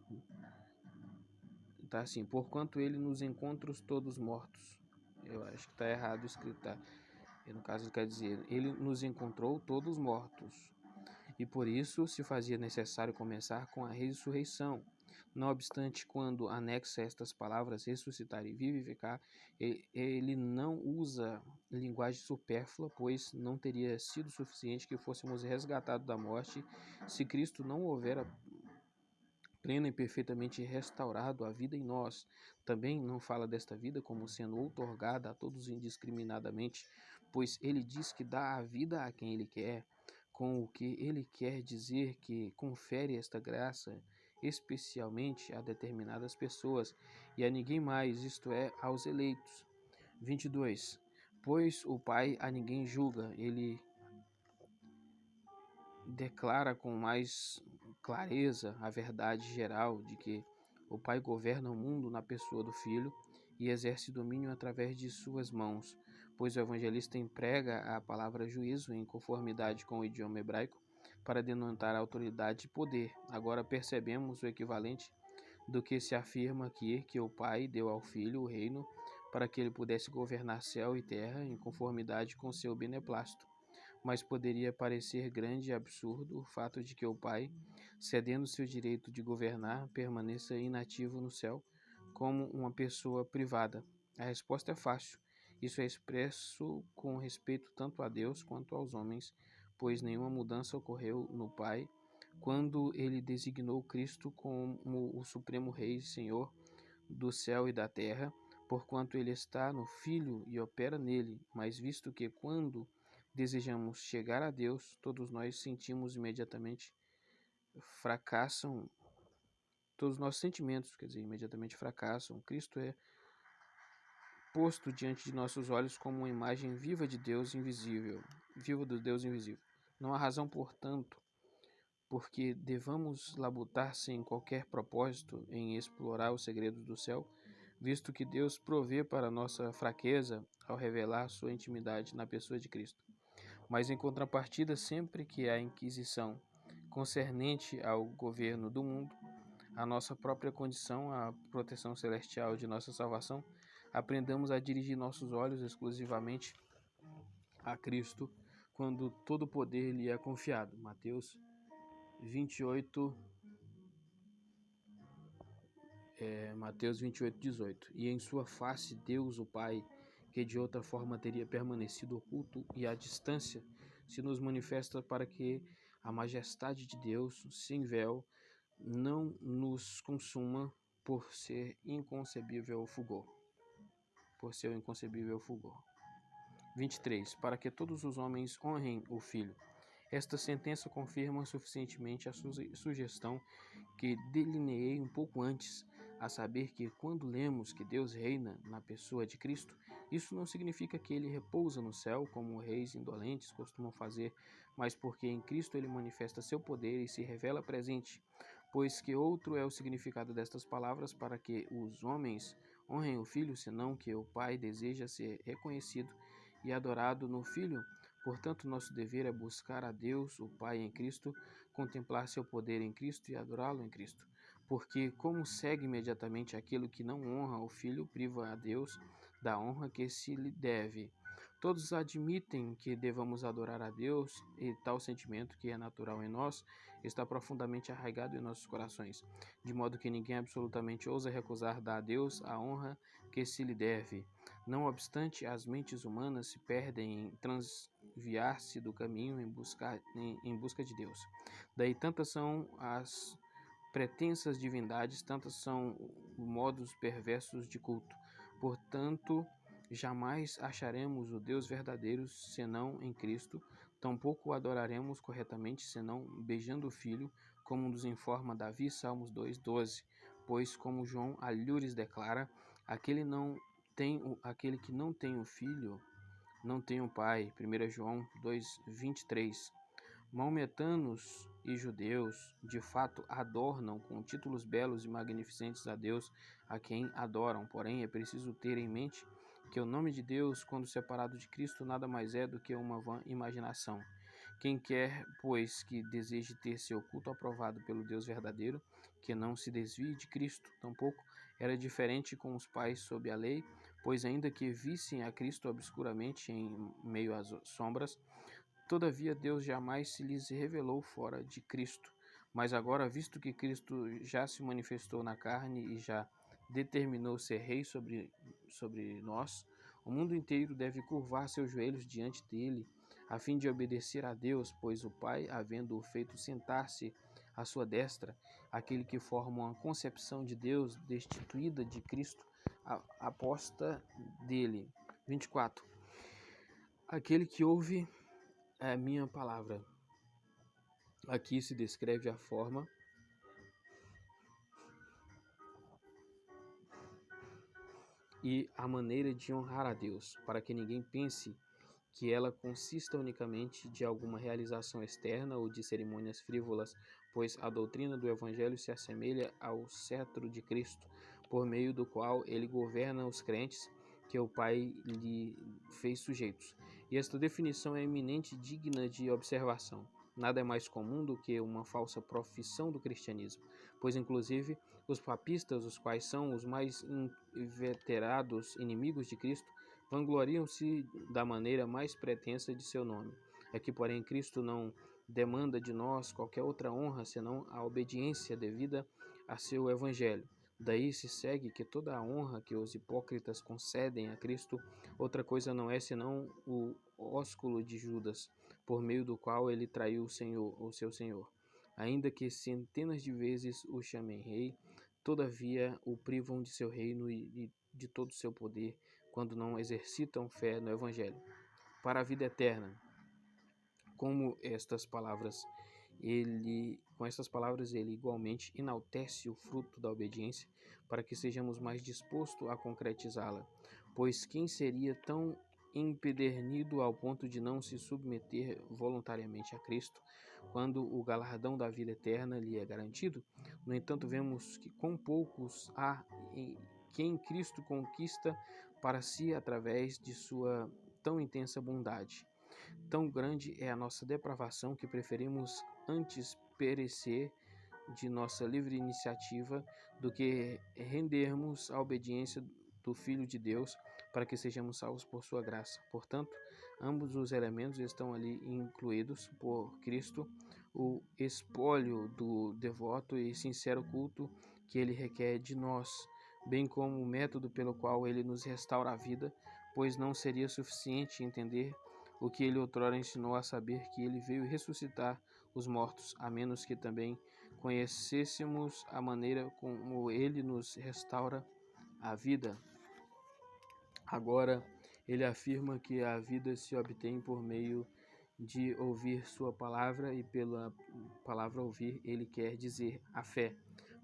tá assim, porquanto ele nos encontra todos mortos. Eu acho que está errado escrito, tá? No caso quer dizer, ele nos encontrou todos mortos, e por isso se fazia necessário começar com a ressurreição. Não obstante, quando anexa estas palavras ressuscitar e vivificar, ele não usa linguagem supérflua, pois não teria sido suficiente que fôssemos resgatados da morte se Cristo não houvera plena e perfeitamente restaurado a vida em nós. Também não fala desta vida como sendo outorgada a todos indiscriminadamente, pois ele diz que dá a vida a quem ele quer, com o que ele quer dizer que confere esta graça especialmente a determinadas pessoas e a ninguém mais, isto é, aos eleitos. 22. Pois o Pai a ninguém julga, ele declara com mais clareza a verdade geral de que o Pai governa o mundo na pessoa do Filho e exerce domínio através de suas mãos, pois o evangelista emprega a palavra juízo em conformidade com o idioma hebraico para denotar autoridade e poder. Agora percebemos o equivalente do que se afirma aqui, que o Pai deu ao Filho o reino para que ele pudesse governar céu e terra em conformidade com seu beneplácito. Mas poderia parecer grande e absurdo o fato de que o Pai, cedendo seu direito de governar, permaneça inativo no céu como uma pessoa privada. A resposta é fácil. Isso é expresso com respeito tanto a Deus quanto aos homens, pois nenhuma mudança ocorreu no Pai quando ele designou Cristo como o Supremo Rei e Senhor do céu e da terra, porquanto ele está no Filho e opera nele, mas visto que quando desejamos chegar a Deus, todos nós sentimos imediatamente fracassam, todos os nossos sentimentos, quer dizer, imediatamente fracassam. Cristo é posto diante de nossos olhos como uma imagem viva de Deus invisível, viva do Deus invisível. Não há razão, portanto, porque devamos labutar sem qualquer propósito em explorar os segredos do céu, visto que Deus provê para nossa fraqueza ao revelar sua intimidade na pessoa de Cristo. Mas em contrapartida, sempre que há inquisição concernente ao governo do mundo, a nossa própria condição, a proteção celestial de nossa salvação, aprendamos a dirigir nossos olhos exclusivamente a Cristo, quando todo o poder lhe é confiado. Mateus 28, Mateus 28, 18. E em sua face Deus, o Pai, que de outra forma teria permanecido oculto e à distância, se nos manifesta para que a majestade de Deus, sem véu, não nos consuma por ser inconcebível o fulgor. Por seu inconcebível fulgor. 23. Para que todos os homens honrem o Filho. Esta sentença confirma suficientemente a sugestão que delineei um pouco antes, a saber que quando lemos que Deus reina na pessoa de Cristo, isso não significa que ele repousa no céu, como reis indolentes costumam fazer, mas porque em Cristo ele manifesta seu poder e se revela presente, pois que outro é o significado destas palavras para que os homens honrem o Filho, senão que o Pai deseja ser reconhecido e adorado no Filho. Portanto, nosso dever é buscar a Deus, o Pai em Cristo, contemplar seu poder em Cristo e adorá-lo em Cristo. Porque, como segue imediatamente aquilo que não honra o Filho, priva a Deus da honra que se lhe deve. Todos admitem que devamos adorar a Deus e tal sentimento, que é natural em nós, está profundamente arraigado em nossos corações, de modo que ninguém absolutamente ousa recusar dar a Deus a honra que se lhe deve. Não obstante, as mentes humanas se perdem em transviar-se do caminho em busca de Deus. Daí tantas são as pretensas divindades, tantas são modos perversos de culto. Portanto, jamais acharemos o Deus verdadeiro senão em Cristo, tampouco o adoraremos corretamente senão beijando o Filho, como nos informa Davi, Salmos 2:12. Pois, como João Alhures declara, aquele que não tem o Filho, não tem o Pai. 1 João 2:23. Maometanos e judeus, de fato, adornam com títulos belos e magnificentes a Deus a quem adoram. Porém, é preciso ter em mente que o nome de Deus, quando separado de Cristo, nada mais é do que uma vã imaginação. Quem quer, pois, que deseje ter seu culto aprovado pelo Deus verdadeiro, que não se desvie de Cristo, tampouco era diferente com os pais sob a lei, pois ainda que vissem a Cristo obscuramente em meio às sombras, todavia Deus jamais se lhes revelou fora de Cristo. Mas agora, visto que Cristo já se manifestou na carne e já determinou ser rei sobre nós, o mundo inteiro deve curvar seus joelhos diante dele, a fim de obedecer a Deus, pois o Pai, havendo-o feito sentar-se à sua destra, aquele que forma uma concepção de Deus destituída de Cristo, aposta dele. 24. Aquele que ouve a minha palavra. Aqui se descreve a forma e a maneira de honrar a Deus, para que ninguém pense que ela consista unicamente de alguma realização externa ou de cerimônias frívolas, pois a doutrina do Evangelho se assemelha ao cetro de Cristo, por meio do qual ele governa os crentes que o Pai lhe fez sujeitos. E esta definição é eminente e digna de observação. Nada é mais comum do que uma falsa profissão do cristianismo, pois inclusive os papistas, os quais são os mais inveterados inimigos de Cristo, vangloriam-se da maneira mais pretensa de seu nome. É que, porém, Cristo não demanda de nós qualquer outra honra senão a obediência devida a seu evangelho. Daí se segue que toda a honra que os hipócritas concedem a Cristo, outra coisa não é senão o ósculo de Judas, por meio do qual ele traiu o seu Senhor. Ainda que centenas de vezes o chamem rei, todavia o privam de seu reino e de todo o seu poder, quando não exercitam fé no Evangelho. Para a vida eterna, com estas palavras ele igualmente enaltece o fruto da obediência, para que sejamos mais dispostos a concretizá-la. Pois quem seria tão empedernido ao ponto de não se submeter voluntariamente a Cristo, quando o galardão da vida eterna lhe é garantido? No entanto, vemos que quão poucos há quem Cristo conquista para si através de sua tão intensa bondade. Tão grande é a nossa depravação que preferimos antes perecer de nossa livre iniciativa do que rendermos à obediência do Filho de Deus para que sejamos salvos por sua graça. Portanto, ambos os elementos estão ali incluídos por Cristo, o espólio do devoto e sincero culto que ele requer de nós, bem como o método pelo qual ele nos restaura a vida, pois não seria suficiente entender o que ele outrora ensinou, a saber que ele veio ressuscitar os mortos, a menos que também conhecêssemos a maneira como ele nos restaura a vida. Agora, ele afirma que a vida se obtém por meio de ouvir sua palavra, e pela palavra ouvir ele quer dizer a fé,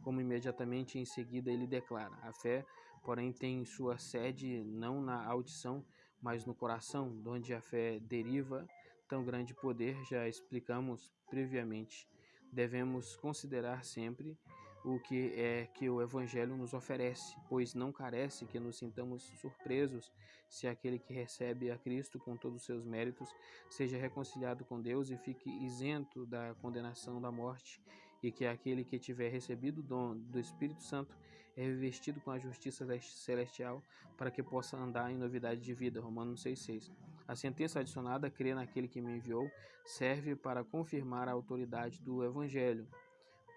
como imediatamente em seguida ele declara. A fé, porém, tem sua sede não na audição, mas no coração, de onde a fé deriva tão grande poder, já explicamos previamente. Devemos considerar sempre o que é que o Evangelho nos oferece, pois não carece que nos sintamos surpresos se aquele que recebe a Cristo com todos os seus méritos seja reconciliado com Deus e fique isento da condenação da morte, e que aquele que tiver recebido o dom do Espírito Santo é revestido com a justiça celestial para que possa andar em novidade de vida. Romanos 6,6. A sentença adicionada, crer naquele que me enviou, serve para confirmar a autoridade do Evangelho.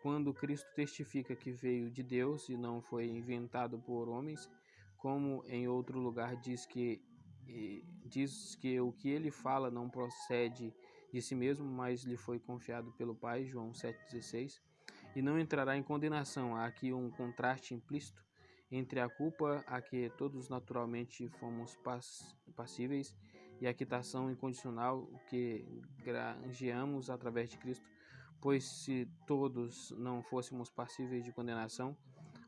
Quando Cristo testifica que veio de Deus e não foi inventado por homens, como em outro lugar diz que o que ele fala não procede de si mesmo, mas lhe foi confiado pelo Pai, João 7,16, e não entrará em condenação. Há aqui um contraste implícito entre a culpa a que todos naturalmente fomos passíveis e a quitação incondicional que granjeamos através de Cristo, pois se todos não fôssemos passíveis de condenação,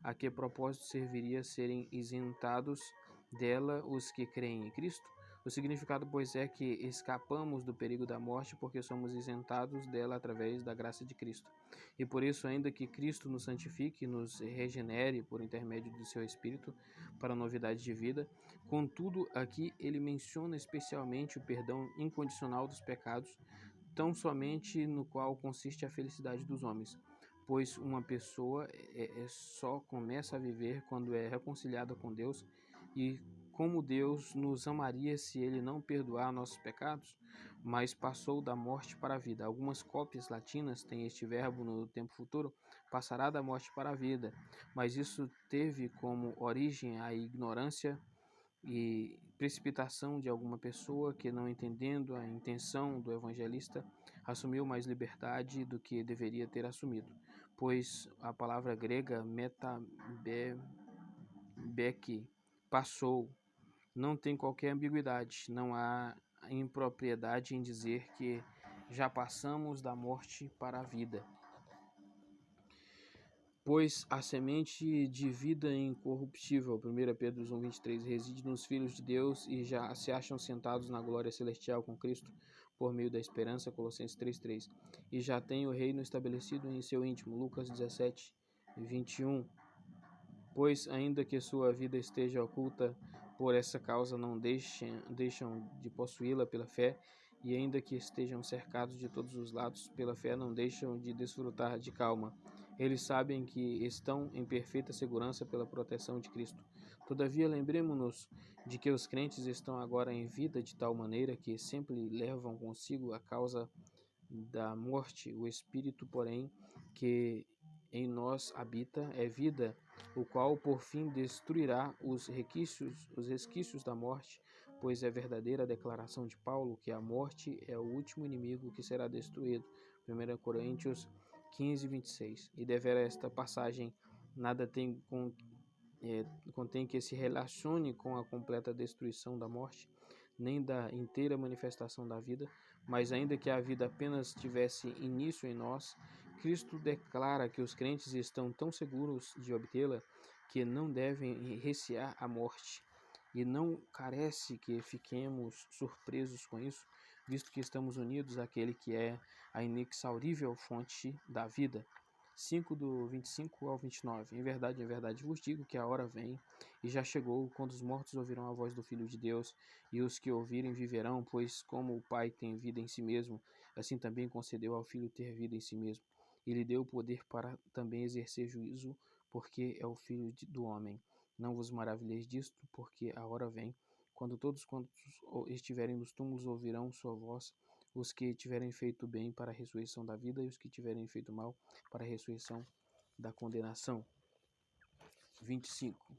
a que propósito serviria serem isentados dela os que creem em Cristo? O significado, pois, é que escapamos do perigo da morte porque somos isentados dela através da graça de Cristo. E por isso, ainda que Cristo nos santifique e nos regenere por intermédio do seu Espírito para a novidade de vida, contudo, aqui ele menciona especialmente o perdão incondicional dos pecados, tão somente no qual consiste a felicidade dos homens, pois uma pessoa só começa a viver quando é reconciliada com Deus. E como Deus nos amaria se ele não perdoar nossos pecados, mas passou da morte para a vida. Algumas cópias latinas têm este verbo no tempo futuro, passará da morte para a vida, mas isso teve como origem a ignorância e precipitação de alguma pessoa que, não entendendo a intenção do evangelista, assumiu mais liberdade do que deveria ter assumido, pois a palavra grega metabeke, passou, não tem qualquer ambiguidade, não há impropriedade em dizer que já passamos da morte para a vida. Pois a semente de vida incorruptível, 1 Pedro 1,23, reside nos filhos de Deus e já se acham sentados na glória celestial com Cristo por meio da esperança, Colossenses 3,3, e já tem o reino estabelecido em seu íntimo, Lucas 17,21. Pois ainda que sua vida esteja oculta, por essa causa não deixam de possuí-la pela fé, e ainda que estejam cercados de todos os lados pela fé, não deixam de desfrutar de calma. Eles sabem que estão em perfeita segurança pela proteção de Cristo. Todavia, lembremos-nos de que os crentes estão agora em vida de tal maneira que sempre levam consigo a causa da morte. O Espírito, porém, que em nós habita, é vida, o qual por fim destruirá os resquícios da morte, pois é verdadeira a declaração de Paulo que a morte é o último inimigo que será destruído. 1 Coríntios 15:26. E devera esta passagem nada contém que se relacione com a completa destruição da morte, nem da inteira manifestação da vida, mas ainda que a vida apenas tivesse início em nós, Cristo declara que os crentes estão tão seguros de obtê-la que não devem recear a morte. E não carece que fiquemos surpresos com isso, visto que estamos unidos àquele que é a inexaurível fonte da vida. 5, do 25 ao 29. Em verdade vos digo que a hora vem, e já chegou, quando os mortos ouvirão a voz do Filho de Deus, e os que ouvirem viverão, pois como o Pai tem vida em si mesmo, assim também concedeu ao Filho ter vida em si mesmo. E lhe deu o poder para também exercer juízo, porque é o Filho do homem. Não vos maravilheis disto, porque a hora vem, quando todos quantos estiverem nos túmulos ouvirão sua voz, os que tiverem feito bem para a ressurreição da vida, e os que tiverem feito mal para a ressurreição da condenação. 25.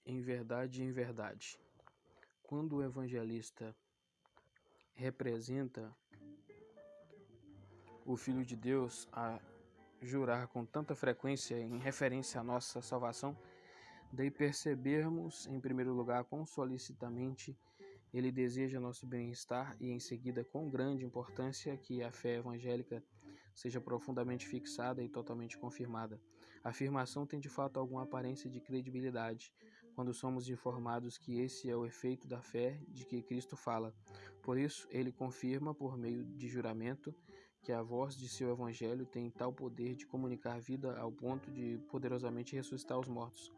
Em verdade, quando o evangelista representa o Filho de Deus a jurar com tanta frequência em referência à nossa salvação, daí percebermos, em primeiro lugar, quão solicitamente ele deseja nosso bem-estar e, em seguida, com grande importância que a fé evangélica seja profundamente fixada e totalmente confirmada. A afirmação tem de fato alguma aparência de credibilidade quando somos informados que esse é o efeito da fé de que Cristo fala. Por isso, ele confirma, por meio de juramento, que a voz de seu evangelho tem tal poder de comunicar vida ao ponto de poderosamente ressuscitar os mortos.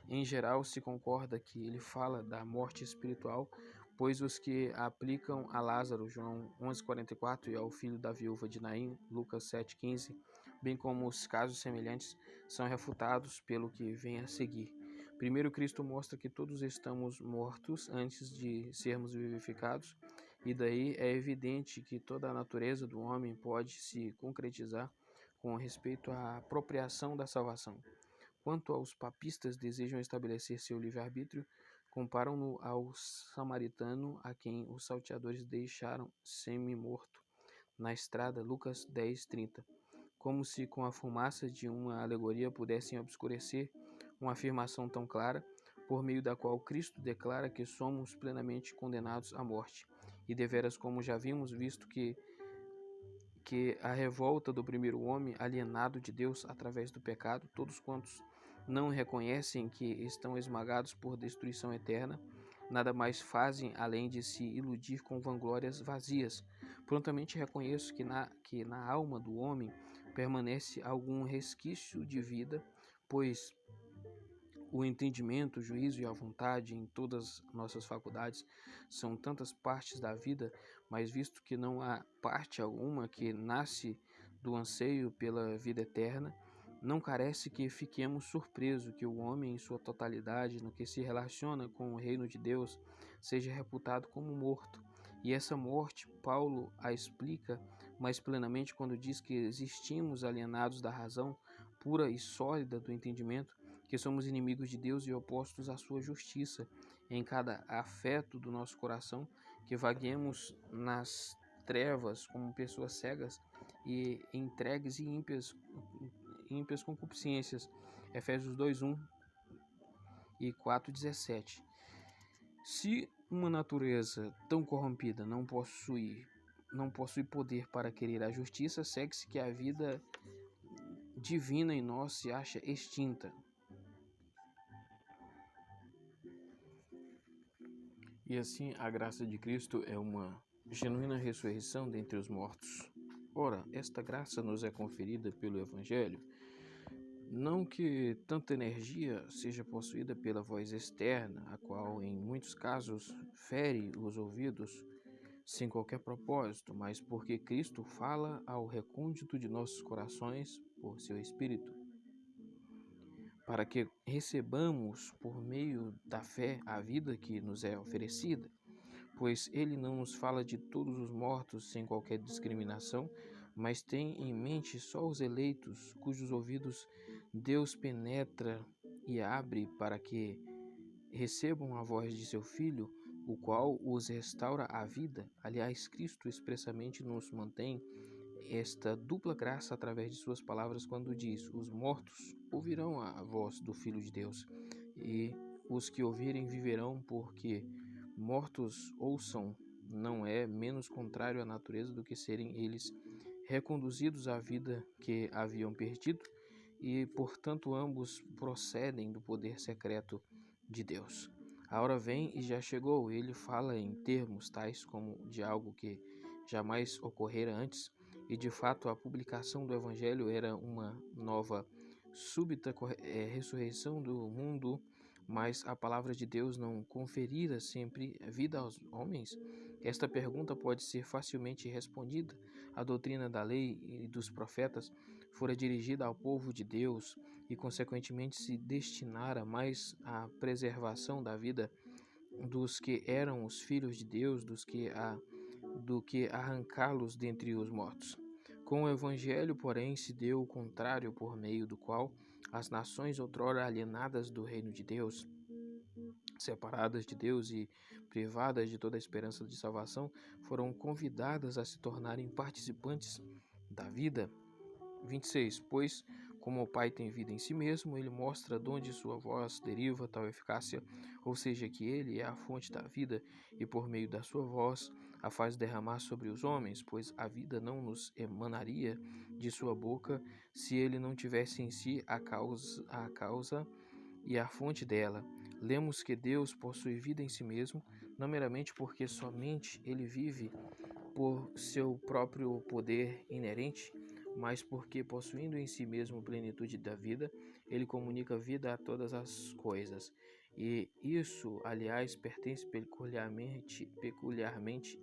Em geral, se concorda que ele fala da morte espiritual, pois os que aplicam a Lázaro, João 11:44, e ao filho da viúva de Naim, Lucas 7:15, bem como os casos semelhantes, são refutados pelo que vem a seguir. Primeiro, Cristo mostra que todos estamos mortos antes de sermos vivificados, e daí é evidente que toda a natureza do homem pode se concretizar com respeito à apropriação da salvação. Quanto aos papistas desejam estabelecer seu livre-arbítrio, comparam-no ao samaritano a quem os salteadores deixaram semi-morto na estrada, Lucas 10:30, como se com a fumaça de uma alegoria pudessem obscurecer uma afirmação tão clara, por meio da qual Cristo declara que somos plenamente condenados à morte. E deveras, como já vimos, visto que a revolta do primeiro homem, alienado de Deus através do pecado, todos quantos não reconhecem que estão esmagados por destruição eterna, nada mais fazem além de se iludir com vanglórias vazias. Prontamente reconheço que na alma do homem permanece algum resquício de vida, pois o entendimento, o juízo e a vontade em todas nossas faculdades são tantas partes da vida, mas visto que não há parte alguma que nasce do anseio pela vida eterna, não carece que fiquemos surpresos que o homem em sua totalidade, no que se relaciona com o reino de Deus, seja reputado como morto. E essa morte, Paulo a explica mais plenamente quando diz que existimos alienados da razão pura e sólida do entendimento, que somos inimigos de Deus e opostos à sua justiça, em cada afeto do nosso coração, que vaguemos nas trevas como pessoas cegas e entregues e ímpias concupiscências. Efésios 2:1 e 4:17. Se uma natureza tão corrompida não possui poder para querer a justiça, segue-se que a vida divina em nós se acha extinta. E assim, a graça de Cristo é uma genuína ressurreição dentre os mortos. Ora, esta graça nos é conferida pelo Evangelho, não que tanta energia seja possuída pela voz externa, a qual, em muitos casos, fere os ouvidos sem qualquer propósito, mas porque Cristo fala ao recôndito de nossos corações por seu Espírito, para que recebamos, por meio da fé, a vida que nos é oferecida, pois ele não nos fala de todos os mortos sem qualquer discriminação, mas tem em mente só os eleitos, cujos ouvidos Deus penetra e abre para que recebam a voz de seu Filho, o qual os restaura à vida. Aliás, Cristo expressamente nos mantém esta dupla graça através de suas palavras quando diz: os mortos ouvirão a voz do Filho de Deus, e os que ouvirem viverão, porque mortos ouçam não é menos contrário à natureza do que serem eles reconduzidos à vida que haviam perdido, e, portanto, ambos procedem do poder secreto de Deus. A hora vem e já chegou. Ele fala em termos tais como de algo que jamais ocorrera antes, e de fato a publicação do Evangelho era uma nova, súbita ressurreição do mundo, mas a palavra de Deus não conferira sempre vida aos homens? Esta pergunta pode ser facilmente respondida. A doutrina da lei e dos profetas fora dirigida ao povo de Deus e, consequentemente, se destinara mais à preservação da vida dos que eram os filhos de Deus do que arrancá-los dentre os mortos. Com o Evangelho, porém, se deu o contrário, por meio do qual as nações outrora alienadas do reino de Deus, separadas de Deus e privadas de toda a esperança de salvação, foram convidadas a se tornarem participantes da vida. 26. Pois, como o Pai tem vida em si mesmo, ele mostra de onde sua voz deriva tal eficácia, ou seja, que ele é a fonte da vida e por meio da sua voz a faz derramar sobre os homens, pois a vida não nos emanaria de sua boca se ele não tivesse em si a causa e a fonte dela. Lemos que Deus possui vida em si mesmo, não meramente porque somente ele vive por seu próprio poder inerente, mas porque, possuindo em si mesmo plenitude da vida, ele comunica vida a todas as coisas. E isso, aliás, pertence peculiarmente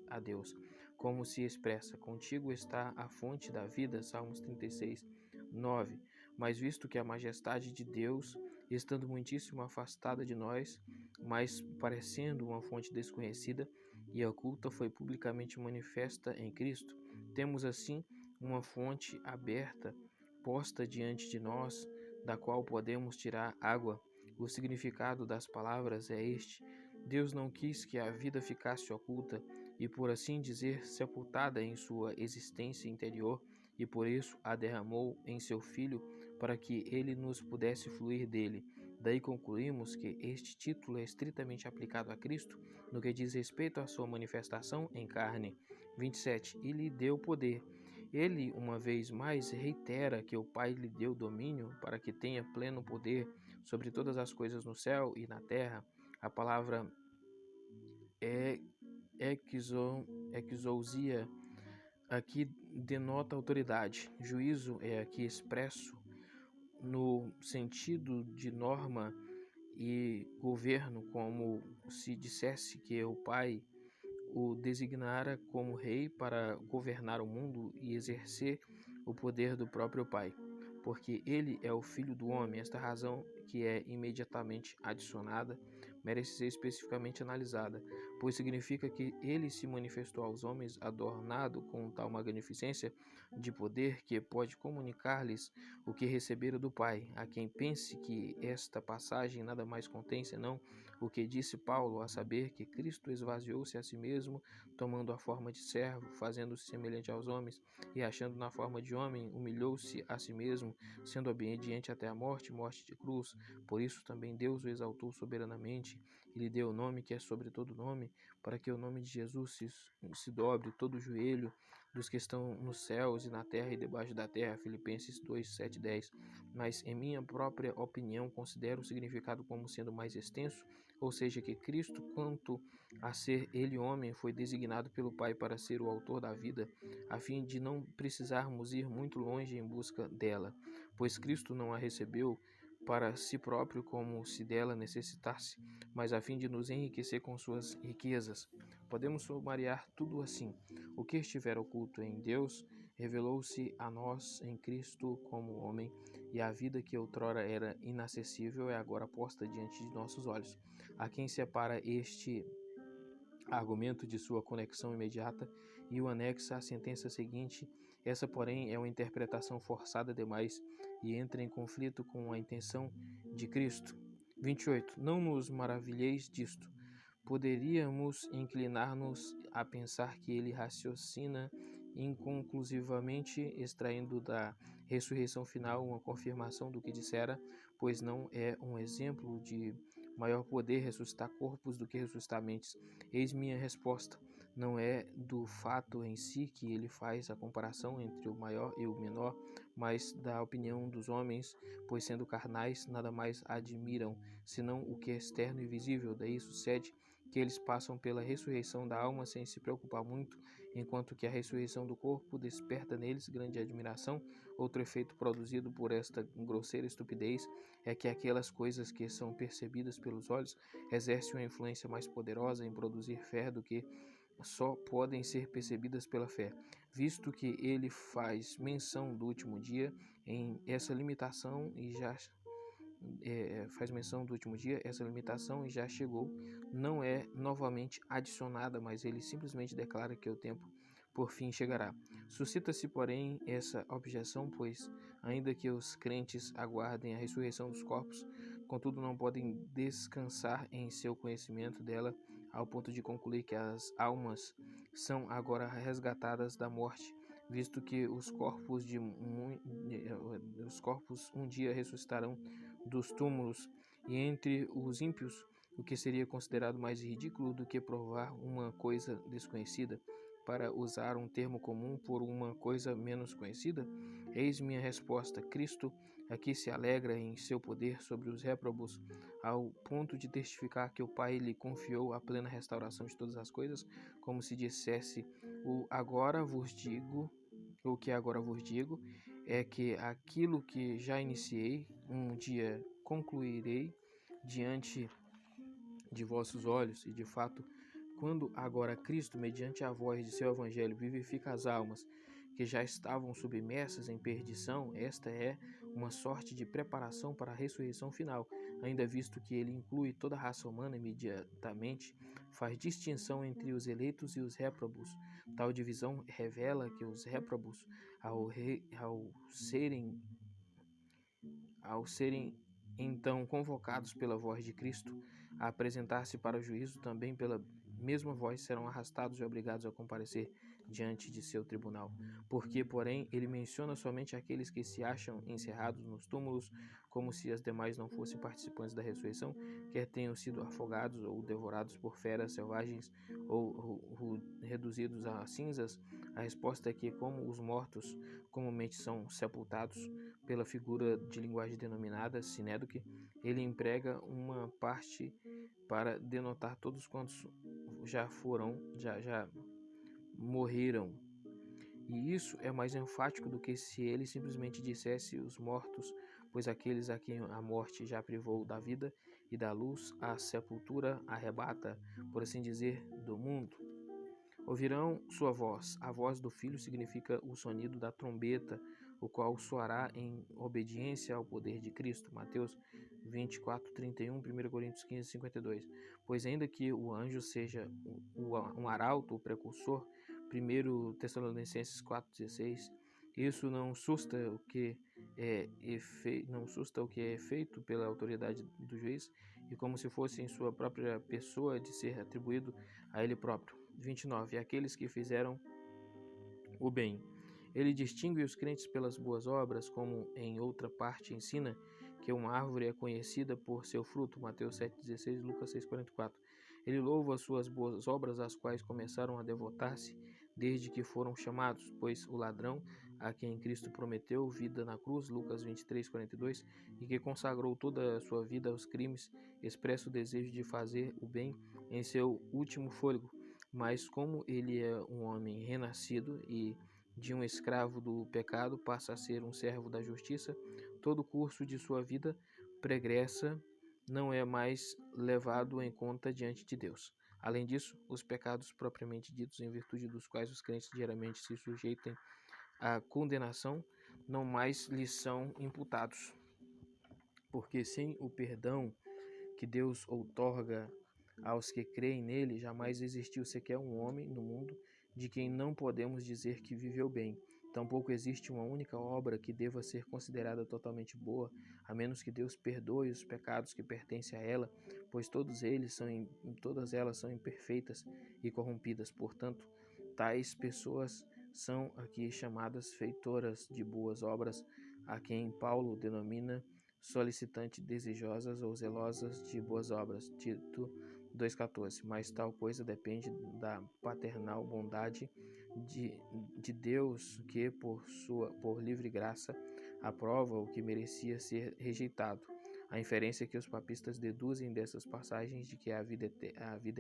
a Deus, como se expressa: contigo está a fonte da vida, Salmos 36, 9. Mas visto que a majestade de Deus, estando muitíssimo afastada de nós, mas parecendo uma fonte desconhecida e oculta, foi publicamente manifesta em Cristo, temos assim uma fonte aberta, posta diante de nós, da qual podemos tirar água. O significado das palavras é este: Deus não quis que a vida ficasse oculta e, por assim dizer, sepultada em sua existência interior, e por isso a derramou em seu Filho, para que ele nos pudesse fluir dele. Daí concluímos que este título é estritamente aplicado a Cristo no que diz respeito à sua manifestação em carne. 27. E lhe deu poder. Ele, uma vez mais, reitera que o Pai lhe deu domínio para que tenha pleno poder sobre todas as coisas no céu e na terra. A palavra exousia aqui denota autoridade. Juízo é aqui expresso no sentido de norma e governo, como se dissesse que o Pai o designara como rei para governar o mundo e exercer o poder do próprio Pai, porque ele é o Filho do homem. Esta razão, que é imediatamente adicionada, merece ser especificamente analisada, pois significa que ele se manifestou aos homens adornado com tal magnificência de poder que pode comunicar-lhes o que recebera do Pai. A quem pense que esta passagem nada mais contém senão o que disse Paulo, a saber que Cristo esvaziou-se a si mesmo, tomando a forma de servo, fazendo-se semelhante aos homens, e achando na forma de homem, humilhou-se a si mesmo, sendo obediente até a morte, morte de cruz. Por isso também Deus o exaltou soberanamente e lhe deu o nome que é sobre todo nome, para que o nome de Jesus se dobre todo o joelho dos que estão nos céus e na terra e debaixo da terra. Filipenses 2, 7, 10. Mas, em minha própria opinião, considero o significado como sendo mais extenso, ou seja, que Cristo, quanto a ser ele homem, foi designado pelo Pai para ser o autor da vida, a fim de não precisarmos ir muito longe em busca dela, pois Cristo não a recebeu para si próprio como se dela necessitasse, mas a fim de nos enriquecer com suas riquezas. Podemos sumariar tudo assim: o que estiver oculto em Deus revelou-se a nós em Cristo como homem, e a vida que outrora era inacessível é agora posta diante de nossos olhos. A quem separa este argumento de sua conexão imediata e o anexa à sentença seguinte. Essa, porém, é uma interpretação forçada demais e entra em conflito com a intenção de Cristo. 28. Não nos maravilheis disto. Poderíamos inclinar-nos a pensar que ele raciocina inconclusivamente, extraindo da ressurreição final uma confirmação do que dissera, pois não é um exemplo de maior poder ressuscitar corpos do que ressuscitar mentes. Eis minha resposta: não é do fato em si que ele faz a comparação entre o maior e o menor, mas da opinião dos homens, pois sendo carnais, nada mais admiram, senão o que é externo e visível. Daí sucede que eles passam pela ressurreição da alma sem se preocupar muito, enquanto que a ressurreição do corpo desperta neles grande admiração. Outro efeito produzido por esta grosseira estupidez é que aquelas coisas que são percebidas pelos olhos exercem uma influência mais poderosa em produzir fé do que só podem ser percebidas pela fé, visto que ele faz menção do último dia em essa limitação e já essa limitação e já chegou, não é novamente adicionada, mas ele simplesmente declara que o tempo por fim chegará. Suscita-se, porém, essa objeção, pois, ainda que os crentes aguardem a ressurreição dos corpos, contudo não podem descansar em seu conhecimento dela, ao ponto de concluir que as almas são agora resgatadas da morte, visto que os corpos um dia ressuscitarão dos túmulos, e entre os ímpios, o que seria considerado mais ridículo do que provar uma coisa desconhecida, para usar um termo comum por uma coisa menos conhecida? Eis minha resposta. Cristo aqui se alegra em seu poder sobre os réprobos, ao ponto de testificar que o Pai lhe confiou a plena restauração de todas as coisas, como se dissesse: o que agora vos digo é que aquilo que já iniciei, um dia concluirei diante de vossos olhos. E de fato, quando agora Cristo, mediante a voz de seu evangelho, vivifica as almas que já estavam submersas em perdição, esta é uma sorte de preparação para a ressurreição final, ainda visto que ele inclui toda a raça humana imediatamente, faz distinção entre os eleitos e os réprobos. Tal divisão revela que os réprobos, ao serem então convocados pela voz de Cristo a apresentar-se para o juízo, também pela mesma voz serão arrastados e obrigados a comparecer diante de seu tribunal. Porque, porém, ele menciona somente aqueles que se acham encerrados nos túmulos, como se as demais não fossem participantes da ressurreição, quer tenham sido afogados ou devorados por feras selvagens ou reduzidos a cinzas. A resposta é que, como os mortos comumente são sepultados pela figura de linguagem denominada sinédoque, ele emprega uma parte para denotar todos quantos já morreram. E isso é mais enfático do que se ele simplesmente dissesse os mortos, pois aqueles a quem a morte já privou da vida e da luz, a sepultura arrebata, por assim dizer, do mundo. Ouvirão sua voz. A voz do Filho significa o sonido da trombeta, o qual soará em obediência ao poder de Cristo. Mateus 24:31, 1 Coríntios 15:52. Pois ainda que o anjo seja um arauto, o precursor, 1 Tessalonicenses 4:16, isso não susta o que é feito pela autoridade do juiz, e como se fosse em sua própria pessoa de ser atribuído a ele próprio. 29. Aqueles que fizeram o bem. Ele distingue os crentes pelas boas obras, como em outra parte ensina que uma árvore é conhecida por seu fruto. Mateus 7,16, Lucas 6,44. Ele louva as suas boas obras, as quais começaram a devotar-se desde que foram chamados, pois o ladrão, a quem Cristo prometeu vida na cruz, Lucas 23,42, e que consagrou toda a sua vida aos crimes, expressa o desejo de fazer o bem em seu último fôlego. Mas como ele é um homem renascido e de um escravo do pecado passa a ser um servo da justiça, todo o curso de sua vida pregressa não é mais levado em conta diante de Deus. Além disso, os pecados propriamente ditos, em virtude dos quais os crentes diariamente se sujeitem à condenação, não mais lhes são imputados. Porque sem o perdão que Deus outorga aos que creem nele, jamais existiu sequer um homem no mundo de quem não podemos dizer que viveu bem. Tampouco existe uma única obra que deva ser considerada totalmente boa, a menos que Deus perdoe os pecados que pertencem a ela, pois todas elas são imperfeitas e corrompidas. Portanto, tais pessoas são aqui chamadas feitoras de boas obras, a quem Paulo denomina solicitante desejosas ou zelosas de boas obras. Tito 2,14. Mas tal coisa depende da paternal bondade de, de Deus que, por livre graça, aprova o que merecia ser rejeitado. A inferência que os papistas deduzem dessas passagens de que a vida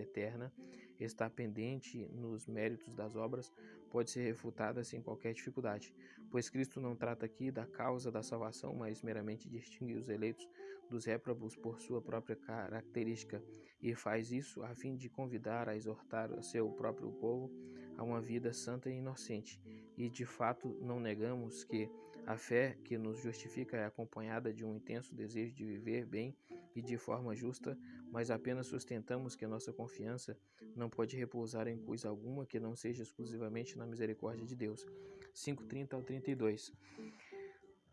eterna está pendente nos méritos das obras pode ser refutada sem qualquer dificuldade, pois Cristo não trata aqui da causa da salvação, mas meramente distingue os eleitos dos réprobos por sua própria característica, e faz isso a fim de convidar a exortar o seu próprio povo a uma vida santa e inocente. E de fato não negamos que a fé que nos justifica é acompanhada de um intenso desejo de viver bem e de forma justa, mas apenas sustentamos que nossa confiança não pode repousar em coisa alguma que não seja exclusivamente na misericórdia de Deus. 5:30 ao 32.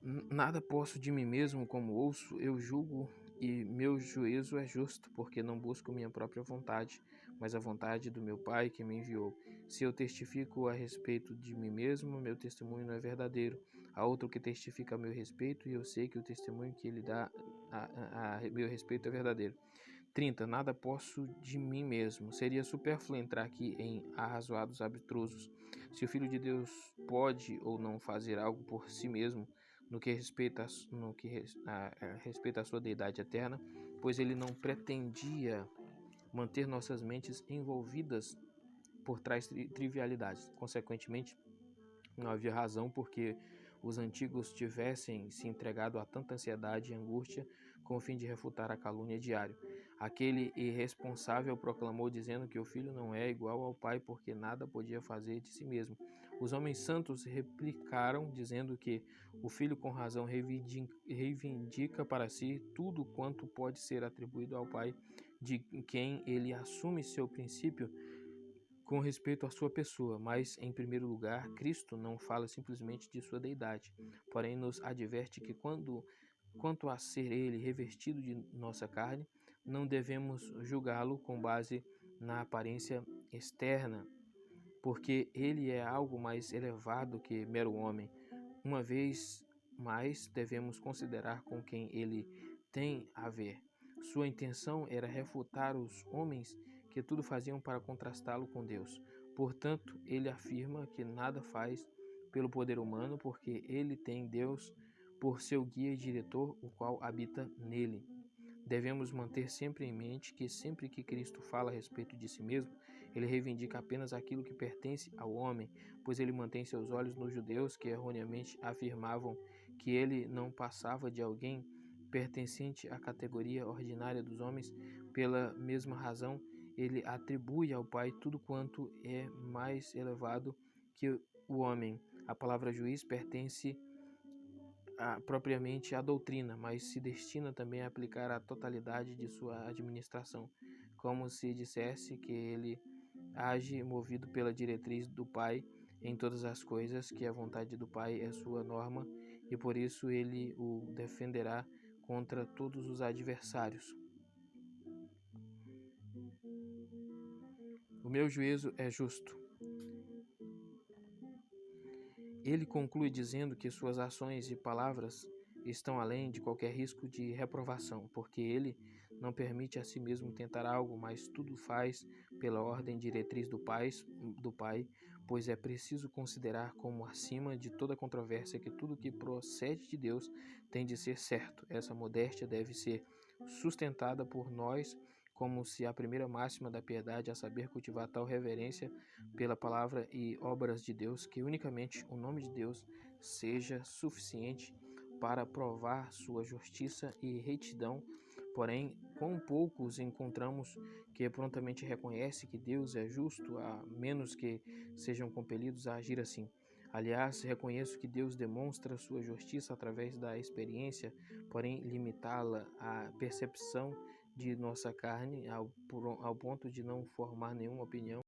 Nada posso de mim mesmo, como ouço, eu julgo, e meu juízo é justo, porque não busco minha própria vontade, mas a vontade do meu Pai que me enviou. Se eu testifico a respeito de mim mesmo, meu testemunho não é verdadeiro. Há outro que testifica a meu respeito, e eu sei que o testemunho que ele dá a meu respeito é verdadeiro. 30. Nada posso de mim mesmo. Seria supérfluo entrar aqui em arrazoados abstrusos. Se o Filho de Deus pode ou não fazer algo por si mesmo, no que respeita a sua deidade eterna, pois ele não pretendia manter nossas mentes envolvidas por tais trivialidades. Consequentemente, não havia razão porque os antigos tivessem se entregado a tanta ansiedade e angústia com o fim de refutar a calúnia diária. Aquele irresponsável proclamou dizendo que o filho não é igual ao pai porque nada podia fazer de si mesmo. Os homens santos replicaram dizendo que o filho com razão reivindica para si tudo quanto pode ser atribuído ao pai, de quem ele assume seu princípio com respeito à sua pessoa, mas, em primeiro lugar, Cristo não fala simplesmente de sua deidade, porém nos adverte que quanto a ser ele revestido de nossa carne, não devemos julgá-lo com base na aparência externa, porque ele é algo mais elevado que mero homem. Uma vez mais, devemos considerar com quem ele tem a ver. Sua intenção era refutar os homens que tudo faziam para contrastá-lo com Deus. Portanto, ele afirma que nada faz pelo poder humano, porque ele tem Deus por seu guia e diretor, o qual habita nele. Devemos manter sempre em mente que sempre que Cristo fala a respeito de si mesmo, ele reivindica apenas aquilo que pertence ao homem, pois ele mantém seus olhos nos judeus que erroneamente afirmavam que ele não passava de alguém pertencente à categoria ordinária dos homens. Pela mesma razão, ele atribui ao Pai tudo quanto é mais elevado que o homem. A palavra juiz pertence propriamente à doutrina, mas se destina também a aplicar a totalidade de sua administração, como se dissesse que ele age movido pela diretriz do Pai em todas as coisas, que a vontade do Pai é sua norma, e por isso ele o defenderá contra todos os adversários. O meu juízo é justo. Ele conclui dizendo que suas ações e palavras estão além de qualquer risco de reprovação, porque ele não permite a si mesmo tentar algo, mas tudo faz pela ordem diretriz do Pai, pois é preciso considerar como acima de toda controvérsia que tudo que procede de Deus tem de ser certo. Essa modéstia deve ser sustentada por nós como se a primeira máxima da piedade, a saber cultivar tal reverência pela palavra e obras de Deus, que unicamente o nome de Deus seja suficiente para provar sua justiça e retidão. Porém, quão poucos encontramos que prontamente reconhece que Deus é justo, a menos que sejam compelidos a agir assim. Aliás, reconheço que Deus demonstra sua justiça através da experiência, porém limitá-la à percepção de nossa carne ao ponto de não formar nenhuma opinião